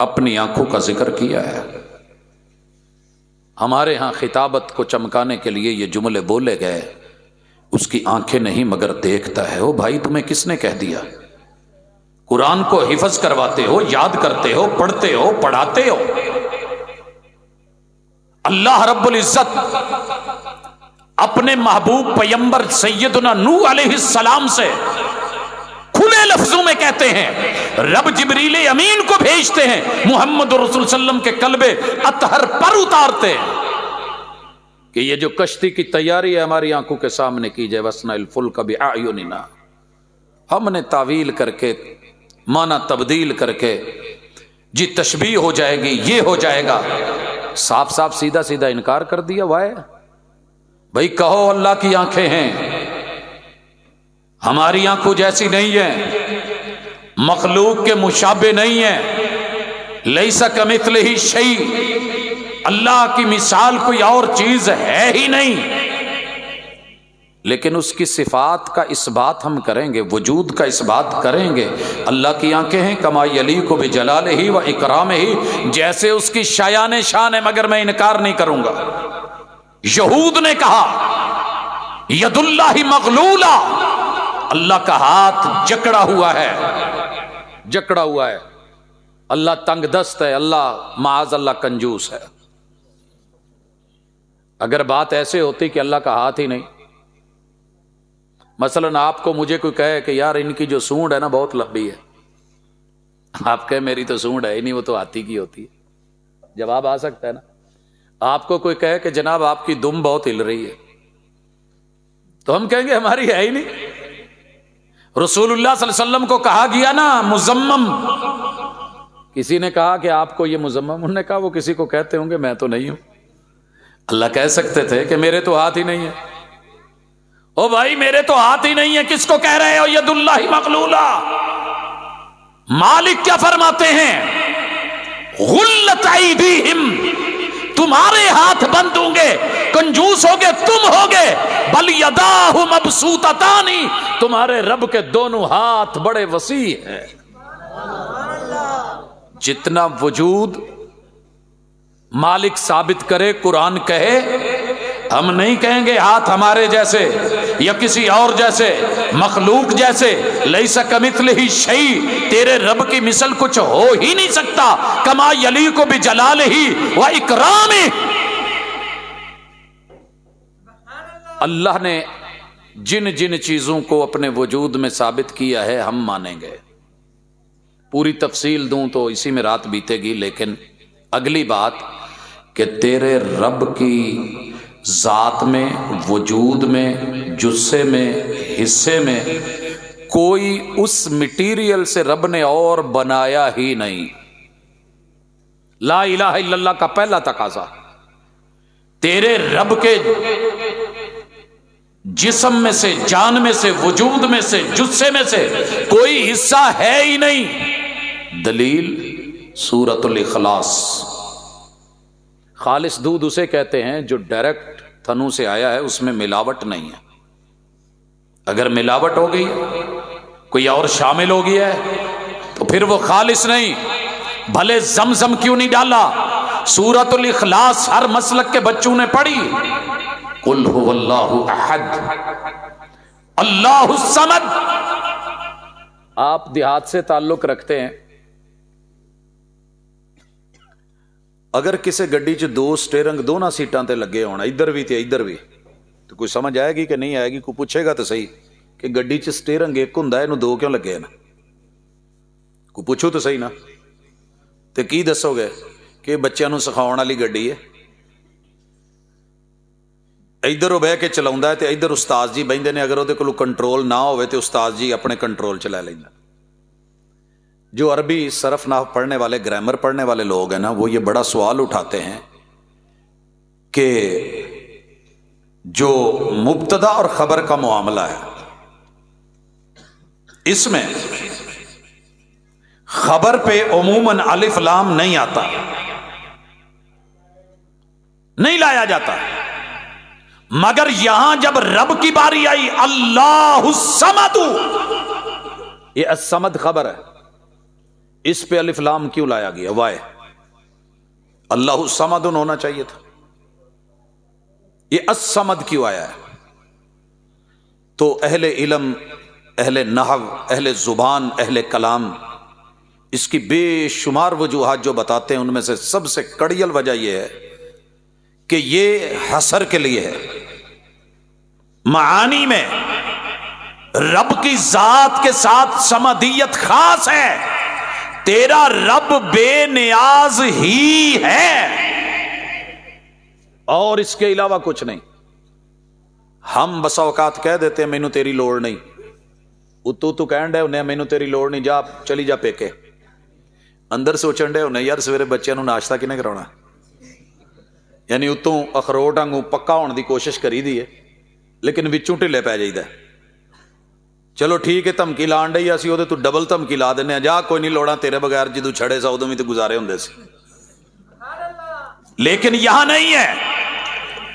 اپنی آنکھوں کا ذکر کیا ہے. ہمارے ہاں خطابت کو چمکانے کے لیے یہ جملے بولے گئے، اس کی آنکھیں نہیں مگر دیکھتا ہے. او بھائی، تمہیں کس نے کہہ دیا؟ قرآن کو حفظ کرواتے ہو، یاد کرتے ہو، پڑھتے ہو، پڑھاتے ہو. اللہ رب العزت اپنے محبوب پیمبر سیدنا نوح علیہ السلام سے کھلے لفظوں میں کہتے ہیں، رب جبریل امین کو بھیجتے ہیں، محمد رسول صلی اللہ علیہ وسلم کے قلب اطہر پر اتارتے ہیں کہ یہ جو کشتی کی تیاری ہے ہماری آنکھوں کے سامنے کی جائے. وَاصْنَعِ الْفُلْكَ بِأَعْيُنِنَا، ہم نے تعویل کر کے، معنی تبدیل کر کے، جی تشبیہ ہو جائے گی، یہ ہو جائے گا. صاف صاف سیدھا سیدھا انکار کر دیا. وائے بھائی، کہو اللہ کی آنکھیں ہیں، ہماری آنکھوں جیسی نہیں ہیں، مخلوق کے مشابہ نہیں ہیں. لیس کمثلہ شیء، اللہ کی مثال کوئی اور چیز ہے ہی نہیں. لیکن اس کی صفات کا اس بات ہم کریں گے، وجود کا اس بات کریں گے۔ اللہ کی آنکھیں ہیں کما یلیق بجلالہ و اکرامہ، جیسے اس کی شایان شان ہے، مگر میں انکار نہیں کروں گا۔ یہود نے کہا ید اللہ مغلولہ، اللہ کا ہاتھ جکڑا ہوا ہے، جکڑا ہوا ہے، اللہ تنگ دست ہے، اللہ معاذ اللہ کنجوس ہے۔ اگر بات ایسے ہوتی کہ اللہ کا ہاتھ ہی نہیں، مثلا آپ کو مجھے کوئی کہے کہ یار ان کی جو سونڈ ہے نا بہت لمبی ہے، آپ کہے میری تو سونڈ ہے ہی نہیں، وہ تو ہاتھی کی ہوتی ہے، جواب آ سکتا ہے نا۔ آپ کو کوئی کہے کہ جناب آپ کی دم بہت ہل رہی ہے، تو ہم کہیں گے ہماری ہے ہی نہیں۔ رسول اللہ صلی اللہ علیہ وسلم کو کہا گیا نا مزمم، کسی نے کہا کہ آپ کو یہ مزمم، انہوں نے کہا وہ کسی کو کہتے ہوں گے، میں تو نہیں ہوں۔ اللہ کہہ سکتے تھے کہ میرے تو ہاتھ ہی نہیں ہے۔ او بھائی میرے تو ہاتھ ہی نہیں ہے، کس کو کہہ رہے ہو ید اللہ مغلولہ؟ مالک کیا فرماتے ہیں؟ غلت ایدیہم، تمہارے ہاتھ بند ہوں گے، کنجوس ہوگے تم ہوگے، بل یداہ مبسوطتان، تمہارے رب کے دونوں ہاتھ بڑے وسیع ہیں۔ جتنا وجود مالک ثابت کرے، قرآن کہے، ہم نہیں کہیں گے ہاتھ ہمارے جیسے یا کسی اور جیسے، مخلوق جیسے۔ لیس کمثلہ شیء، تیرے رب کی مثل کچھ ہو ہی نہیں سکتا۔ کما یلیق بجلالہ و اکرامہ، اللہ نے جن جن چیزوں کو اپنے وجود میں ثابت کیا ہے ہم مانیں گے۔ پوری تفصیل دوں تو اسی میں رات بیتے گی، لیکن اگلی بات کہ تیرے رب کی ذات میں، وجود میں، جسے میں، حصے میں کوئی اس مٹیریل سے رب نے اور بنایا ہی نہیں۔ لا الہ الا اللہ کا پہلا تقاضا، تیرے رب کے جسم میں سے، جان میں سے، وجود میں سے، جسے میں سے کوئی حصہ ہے ہی نہیں۔ دلیل سورۃ الاخلاص۔ خالص دودھ اسے کہتے ہیں جو ڈائریکٹ تھنوں سے آیا ہے، اس میں ملاوٹ نہیں ہے۔ اگر ملاوٹ ہو گئی، کوئی اور شامل ہو گیا ہے، تو پھر وہ خالص نہیں۔ بھلے زمزم کیوں نہیں ڈالا، سورۃ الاخلاص ہر مسلک کے بچوں نے پڑھی۔ قل هو اللہ احد اللہ الصمد۔ آپ دیہات سے تعلق رکھتے ہیں، اگر کسی گڈی چ دو سٹیرنگ دونوں سیٹاں تے لگے ہونا، ادھر بھی تے ادھر بھی، تو کوئی سمجھ آئے گی کہ نہیں آئے گی؟ کوئی پوچھے گا تو صحیح کہ گڈی چ سٹیرنگ ایک ہوندا ہے، انہوں دو کیوں لگے نا؟ کوئی پوچھو تو صحیح نا، تے کی دسو گے کہ بچیاں نوں سکھاؤن والی گڈی ہے، ادھر وہ بہ کے چلاوندا ہے تے ادھر استاد جی بہندے نے، اگر وہ کنٹرول نہ ہوئے تو استاد جی اپنے کنٹرول چ لے لیندا۔ جو عربی صرف نحو پڑھنے والے، گرامر پڑھنے والے لوگ ہیں نا، وہ یہ بڑا سوال اٹھاتے ہیں کہ جو مبتدا اور خبر کا معاملہ ہے، اس میں خبر پہ عموماً الف لام نہیں آتا، نہیں لایا جاتا، مگر یہاں جب رب کی باری آئی اللہ الصمد، یہ الصمد خبر ہے، اس پہ الف لام کیوں لایا گیا؟ وائے اللہ الصمد ہونا چاہیے تھا، یہ الصمد کیوں آیا ہے؟ تو اہل علم، اہل نحو، اہل زبان، اہل کلام اس کی بے شمار وجوہات جو بتاتے ہیں، ان میں سے سب سے کڑیل وجہ یہ ہے کہ یہ حصر کے لیے ہے۔ معانی میں رب کی ذات کے ساتھ صمدیت خاص ہے، تیرا رب بے نیاز ہی ہے اور اس کے علاوہ کچھ نہیں۔ ہم بسا اوقات کہہ دیتے ہیں مینوں تیری لوڑ نہیں، تو کہن ڈے انہیں مینوں تیری لوڑ نہیں، جا چلی جا پیکے، اندر سوچن ڈے انہیں یار سویرے بچیاں نوں ناشتہ کنے کراونا، یعنی اتوں اخروٹ وانگوں پکا ہونے دی کوشش کری دی ہے، لیکن وچوں ڈھلے پی جائیدا ہے۔ چلو ٹھیک ہے، دھمکی لان ڈئی، اسی وہ تو ڈبل دھمکی لا دینے، جا کوئی نہیں لوڑا تیرے بغیر، جدوں چھڑے سا ادوں بھی تو گزارے ہوندے سی۔ لیکن یہاں نہیں ہے،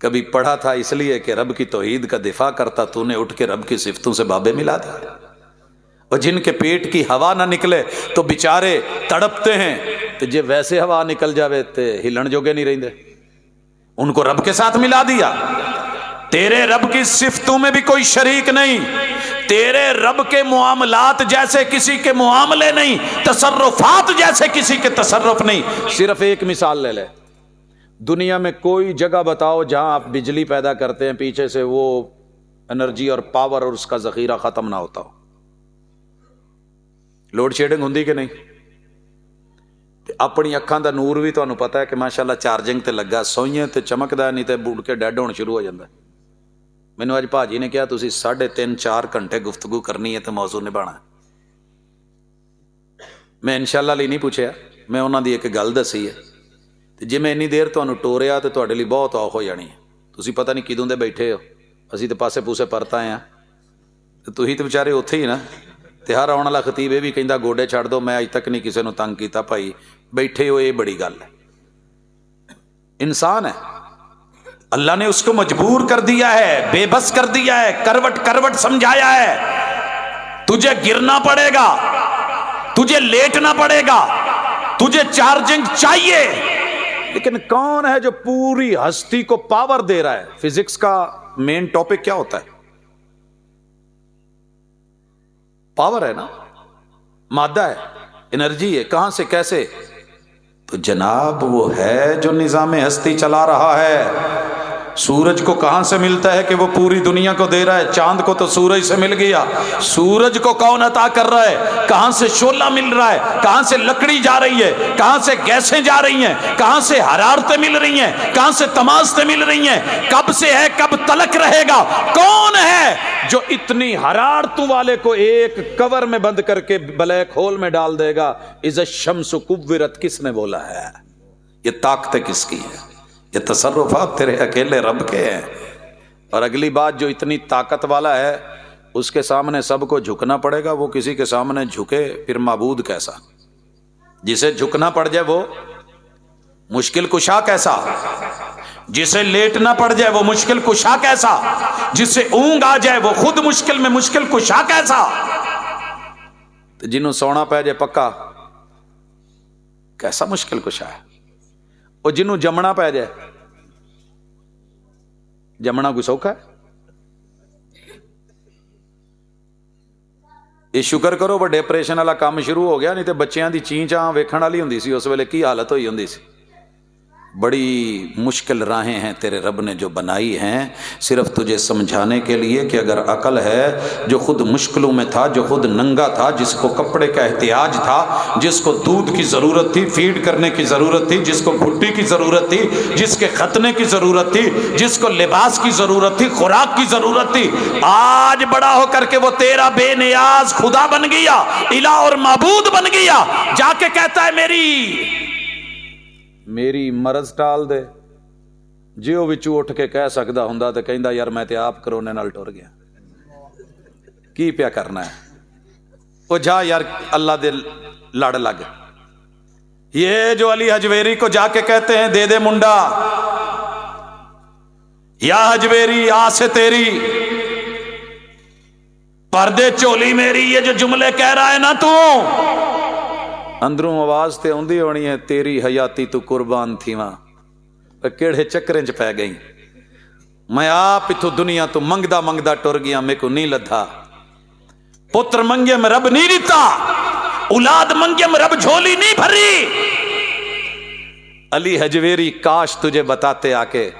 کبھی پڑھا تھا اس لیے کہ رب کی توحید کا دفاع کرتا، تو نے اٹھ کے رب کی صفتوں سے بابے ملا دی. اور جن کے پیٹ کی ہوا نہ نکلے تو بیچارے تڑپتے ہیں، تو جے ویسے ہوا نکل جاوے تے ہلن جوگے نہیں رہندے، ان کو رب کے ساتھ ملا دیا. تیرے رب کی صفتوں میں بھی کوئی شریک نہیں، تیرے رب کے معاملات جیسے کسی کے معاملے نہیں، تصرفات جیسے کسی کے تصرف نہیں. صرف ایک مثال لے لے، دنیا میں کوئی جگہ بتاؤ جہاں آپ بجلی پیدا کرتے ہیں پیچھے سے وہ انرجی اور پاور اور اس کا ذخیرہ ختم نہ ہوتا ہو. لوڈ شیڈنگ ہوندی کہ نہیں؟ اپنی اکھاں دا نور بھی تانوں پتہ ہے کہ ماشاءاللہ چارجنگ تے لگا، سوئیاں تے چمکدا نہیں تے بوڑھ کے ڈیڈ ہونا شروع ہو جاندا. مینوں اج بھاجی نے کہا تسی 3.5-4 گھنٹے گفتگو کرنی ہے تے موضوع نبھانا ہے. میں انشاءاللہ لی نہیں پوچھیا، میں انہاں دی ایک گل دسی ہے، تے جے میں انی دیر تانوں ٹوریا تے تہاڈے لئی بہت اوکھ ہو جانی ہے. تسی پتہ نہیں کدوں دے بیٹھے ہو، اسی تے پاسے پوسے پرت آئے ہاں، تے تسی تے بیچارے اوتھے ہی نا. تے ہر آنے والا خطیب یہ بھی کہندا گوڈے چھڑ دو، میں اج تک نہیں کسی نو تنگ کیتا. بھائی بیٹھے ہو، یہ بڑی گل ہے. انسان ہے، اللہ نے اس کو مجبور کر دیا ہے، بے بس کر دیا ہے، کروٹ کروٹ سمجھایا ہے. تجھے گرنا پڑے گا، تجھے لیٹنا پڑے گا، تجھے چارجنگ چاہیے. لیکن کون ہے جو پوری ہستی کو پاور دے رہا ہے؟ فزکس کا مین ٹاپک کیا ہوتا ہے؟ پاور ہے نا، مادہ ہے، انرجی ہے. کہاں سے کیسے؟ تو جناب وہ ہے جو نظام ہستی چلا رہا ہے. سورج کو کہاں سے ملتا ہے کہ وہ پوری دنیا کو دے رہا ہے؟ چاند کو تو سورج سے مل گیا. سورج کو کون عطا کر رہا ہے؟ کہاں سے شعلہ مل رہا ہے؟ کہاں سے لکڑی جا رہی ہے؟ کہاں سے گیسیں جا رہی ہیں؟ کہاں سے حرارتیں مل رہی ہیں؟ کہاں سے تماستیں مل رہی ہیں؟ کب سے ہے، کب تلک رہے گا؟ کون ہے جو اتنی حرارتوں والے کو ایک کور میں بند کر کے بلیک ہول میں ڈال دے گا؟ اذا الشمس کورت کس نے بولا ہے؟ یہ طاقتیں کس کی ہیں؟ یہ تصرفات تیرے اکیلے رب کے ہیں. اور اگلی بات، جو اتنی طاقت والا ہے اس کے سامنے سب کو جھکنا پڑے گا. وہ کسی کے سامنے جھکے پھر معبود کیسا؟ جسے جھکنا پڑ جائے وہ مشکل کشا کیسا؟ جسے لیٹنا پڑ جائے وہ مشکل کشا کیسا؟ جسے اونگ آ جائے وہ خود مشکل میں مشکل کشا کیسا؟ تو جنہوں سونا پہ جائے پکا کیسا مشکل کشا ہے. اور جنہوں جمنا پہ جائے، جمنا کوئی سوکھا ہے؟ یہ شکر کرو وہ ڈپریشن والا کام شروع ہو گیا، نہیں تو بچیاں دی چین چاں ویکھن والی ہوندی سی اس ویلے کی حالت ہوئی ہوندی سی. بڑی مشکل راہیں ہیں تیرے رب نے جو بنائی ہیں صرف تجھے سمجھانے کے لیے کہ اگر عقل ہے، جو خود مشکلوں میں تھا، جو خود ننگا تھا، جس کو کپڑے کا احتیاج تھا، جس کو دودھ کی ضرورت تھی، فیڈ کرنے کی ضرورت تھی، جس کو بھٹی کی ضرورت تھی، جس کے ختنے کی ضرورت تھی، جس کو لباس کی ضرورت تھی، خوراک کی ضرورت تھی، آج بڑا ہو کر کے وہ تیرا بے نیاز خدا بن گیا، الہ اور معبود بن گیا. جا کے کہتا ہے میری مرض ٹال دے. جیو وچوں اٹھ کے کہہ سکدا ہوندا تے کہندا یار میں تے آپ کرونے نال ٹر گیا، کی پیا کرنا ہے؟ او جا یار اللہ دے لڑ لگ. یہ جو علی حجویری کو جا کے کہتے ہیں دے دے منڈا، یا حجویری آس تیری پردے چولی میری، یہ جو جملے کہہ رہا ہے نا تو اندروں آواز تے ہوندی ہونی ہے تیری حیاتی تو قربان تھی وہاں کیڑے چکریں چ پی گئی. میں آپ اتو دنیا تو منگدا منگدا ٹر گیا، میرے کو نہیں لدھا. پتر منگے میں رب نہیں دیتا، اولاد منگے میں رب جھولی نہیں بھری. علی حجویری کاش تجھے بتاتے آ کے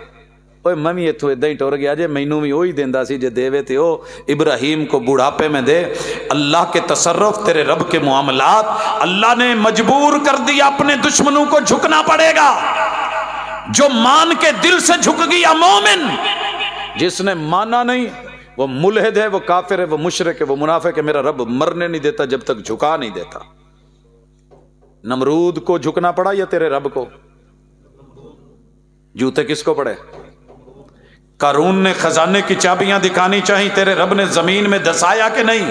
اوے میں بھی اتوں ادھر ہی ٹر گیا جے، مینوں بھی وہی دیندا سی جے دیوے تے او ابراہیم کو بڑھاپے میں دے. اللہ کے تصرف، تیرے رب کے معاملات، اللہ نے مجبور کر دیا اپنے دشمنوں کو جھکنا پڑے گا. جو مان کے دل سے جھک گیا مومن، جس نے مانا نہیں وہ ملحد ہے، وہ کافر ہے، وہ مشرک ہے، وہ منافق ہے. میرا رب مرنے نہیں دیتا جب تک جھکا نہیں دیتا. نمرود کو جھکنا پڑا یا تیرے رب کو؟ جوتے کس کو پڑے؟ قارون نے خزانے کی چابیاں دکھانی چاہی، تیرے رب نے زمین میں دسایا کہ نہیں؟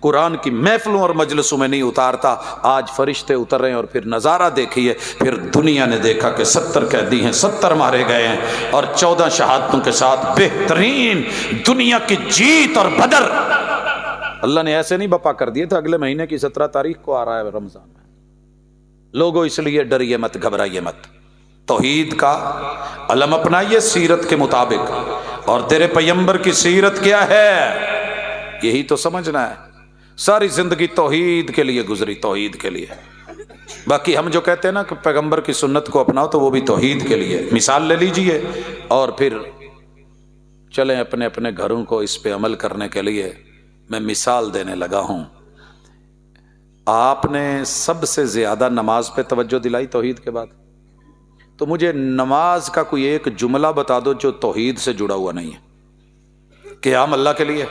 قرآن کی محفلوں اور مجلسوں میں نہیں اتارتا. آج فرشتے اتر رہے ہیں. اور پھر نظارہ دیکھیے, پھر دنیا نے دیکھا کہ 70 قیدی ہیں, 70 مارے گئے ہیں, اور 14 شہادتوں کے ساتھ بہترین دنیا کی جیت اور بدر اللہ نے ایسے نہیں بپا کر دیے تھے. اگلے مہینے کی 17 تاریخ کو آ رہا ہے رمضان میں. لوگوں اس لیے ڈریے مت, گھبرائیے مت. توحید کا علم اپنائیے سیرت کے مطابق. اور تیرے پیغمبر کی سیرت کیا ہے یہی تو سمجھنا ہے. ساری زندگی توحید کے لیے گزری, توحید کے لیے. باقی ہم جو کہتے ہیں نا کہ پیغمبر کی سنت کو اپناؤ, تو وہ بھی توحید کے لیے. مثال لے لیجئے اور پھر چلیں اپنے اپنے گھروں کو اس پہ عمل کرنے کے لیے. میں مثال دینے لگا ہوں. آپ نے سب سے زیادہ نماز پہ توجہ دلائی توحید کے بعد, تو مجھے نماز کا کوئی ایک جملہ بتا دو جو توحید سے جڑا ہوا نہیں ہے. قیام اللہ کے لیے,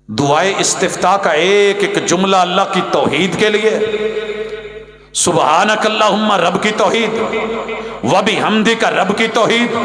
دعائے استفتاح کا ایک ایک جملہ اللہ کی توحید کے لیے. سبحانک اللہم رب کی توحید, وبحمدک رب کی توحید,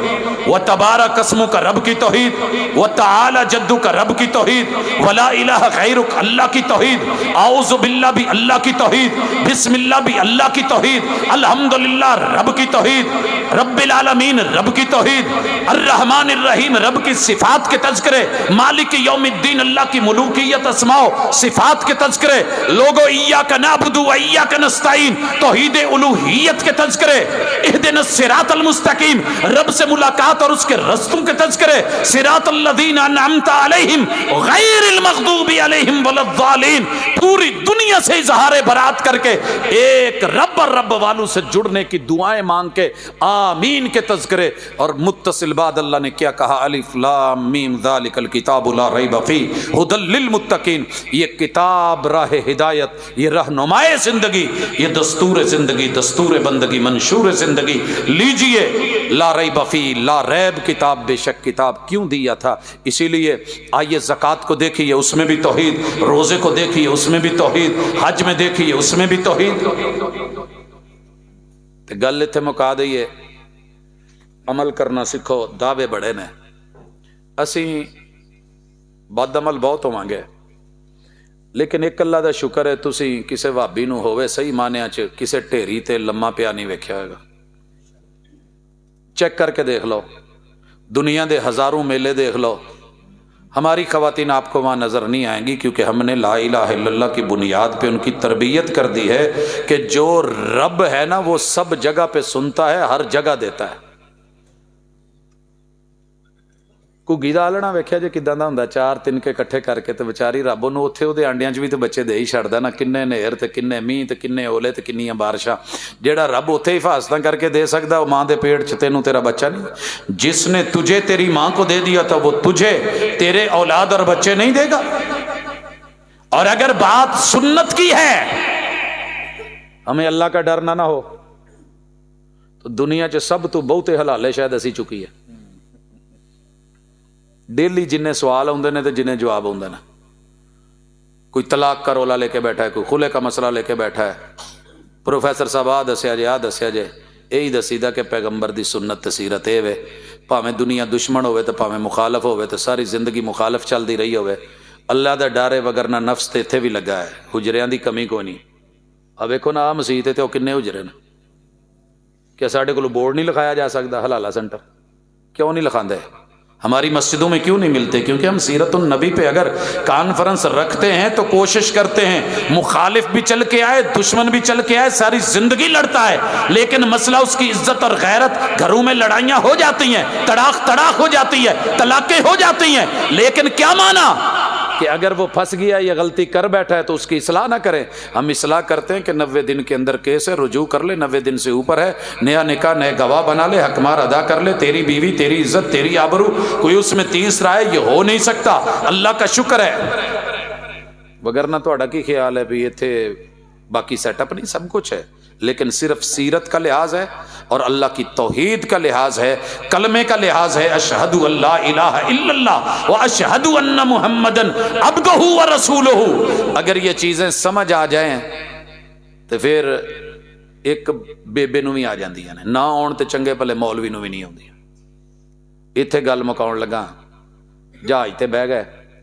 وتبارک اسمک رب کی توحید, وتعالی جدک رب کی توحید, ولا الہ غیرک اللہ کی توحید, اعوذ باللہ بھی اللہ کی توحید, بسم اللہ بھی اللہ کی توحید, الحمدللہ رب کی توحید, رب العالمین رب کی توحید, الرحمن الرحیم رب کی صفات کے تذکرے, مالک یوم الدین اللہ کی ملوکیت اسماء صفات کے تذکرے, لوگو ایاک نعبد و ایاک نستعین توحید الوہیت کے تذکرے, اہدنا الصراط المستقیم رب سے ملاقات اور اس کے رستوں کے تذکرے, صراط الذین انعمت علیہم غیر المغضوب علیہم ولا الضالین. پوری دنیا سے اظہار برات کر کے ایک رب اور رب والوں سے جڑنے کی دعائیں مانگ کے آمین کے تذکرے. اور متصل بعد اللہ نے کیا کہا, الف لام میم ذالک الکتاب لا ریب فیہ ھدی للمتقین. یہ کتاب راہ ہدایت, یہ رہنمائے زندگی, یہ دستور زندگی, دستور بندگی, منشور زندگی. لیجئے لا ریب فیہ, لا ریب کتاب, بے شک کتاب. کیوں دیا تھا؟ اسی لیے. آئیے زکوٰۃ کو دیکھیے, اس میں بھی توحید. روزے کو دیکھیے, اس میں بھی توحید. حج میں دیکھیے, اس میں بھی توحید. گل اتنے مکا دئیے, عمل کرنا سکھو. دعوے بڑے نے, اسی بد عمل بہت ہوں گے, لیکن ایک اللہ دا شکر ہے تسی کسے وابی نو ہوئے صحیح مانیا چ کسے ٹھیری تے لمحہ پیا نہیں ویکھیا ہوگا. چیک کر کے دیکھ لو, دنیا دے ہزاروں میلے دیکھ لو, ہماری خواتین آپ کو وہاں نظر نہیں آئیں گی, کیونکہ ہم نے لا الہ الا اللہ کی بنیاد پہ ان کی تربیت کر دی ہے کہ جو رب ہے نا وہ سب جگہ پہ سنتا ہے, ہر جگہ دیتا ہے. گھی دا آلنا ویکھیا جی کداں دا ہوندا, 4 تنکے کٹھے کر کے تے بیچاری رب نو اوتھے او دے آنڈیاں چ وی تے بچے دے ہی چھڑدا نا. کنے نہر تے کنے میਂਹ تے کنے اولے تے کنیاں بارشاں. جیڑا رب اوتھے حفاظتاں کر کے دے سکدا او ماں دے پیٹ چ تینوں تیرا بچہ نہیں. جس نے تجھے تیری ماں کو دے دیا تھا وہ تجھے تیرے اولاد اور بچے نہیں دے گا. اور اگر بات سنت کی ہے, ہمیں اللہ کا ڈر نہ ہو, تو دنیا چ سب تو بہتے حلالے شاید اسی چکی ہے. ڈیلی جنہیں سوال آتے ہیں تو جنہیں جواب آتے ہیں. کوئی طلاق کا رولا لے کے بیٹھا ہے, کوئی خلے کا مسئلہ لے کے بیٹھا ہے. پروفیسر صاحب آ دسیا جے, آ دسیا جے, یہی دسی دا کہ پیغمبر دی سنت تے سیرت اے وے. بھاویں دنیا دشمن ہوئے تو بھاویں مخالف ہوئے, تو ساری زندگی مخالف چلتی رہی ہوئے. اللہ دا ڈر ہے, وگرنہ نفس تے اتنے بھی لگا ہے. حجریاں دی کمی کوئی نہیں. اب ویکھو نا, آ مسیت تے وہ کنے حجرے نے. کیا ساڈے کول بورڈ نہیں لکھایا جا سکتا حلالہ سینٹر؟ کیوں نہیں لکھاندے؟ ہماری مسجدوں میں کیوں نہیں ملتے؟ کیونکہ ہم سیرت النبی پہ اگر کانفرنس رکھتے ہیں تو کوشش کرتے ہیں مخالف بھی چل کے آئے, دشمن بھی چل کے آئے, ساری زندگی لڑتا ہے, لیکن مسئلہ اس کی عزت اور غیرت. گھروں میں لڑائیاں ہو جاتی ہیں, تڑاک ہو جاتی ہے, طلاقیں ہو جاتی ہیں, لیکن کیا مانا کہ اگر وہ پھنس گیا یا غلطی کر بیٹھا ہے تو اس کی اصلاح نہ کریں. ہم اصلاح کرتے ہیں کہ 90 دن کے اندر کیس ہے, رجوع کر لے, 90 دن سے اوپر ہے, نیا نکاح نئے گواہ بنا لے, حقمار ادا کر لے. تیری بیوی, تیری عزت, تیری آبرو, کوئی اس میں تیسرا ہے, یہ ہو نہیں سکتا. اللہ کا شکر ہے. وگرنہ تہاڈا کی خیال ہے بھی ایتھے باقی سیٹ اپ نہیں, سب کچھ ہے, لیکن صرف سیرت کا لحاظ ہے اور اللہ کی توحید کا لحاظ ہے, کلمے کا لحاظ ہے. اشہد ان لا الہ الا اللہ واشہد ان محمدن عبدہ ورسولہ. اگر یہ چیزیں سمجھ آ جائیں تو پھر ایک بےبے نو بھی آ جاندیاں نے, نہ آن تے چنگے پلے مولوی نو بھی نہیں آندیاں. ایتھے گل مکاؤن لگا, جہاز تے بہ گئے,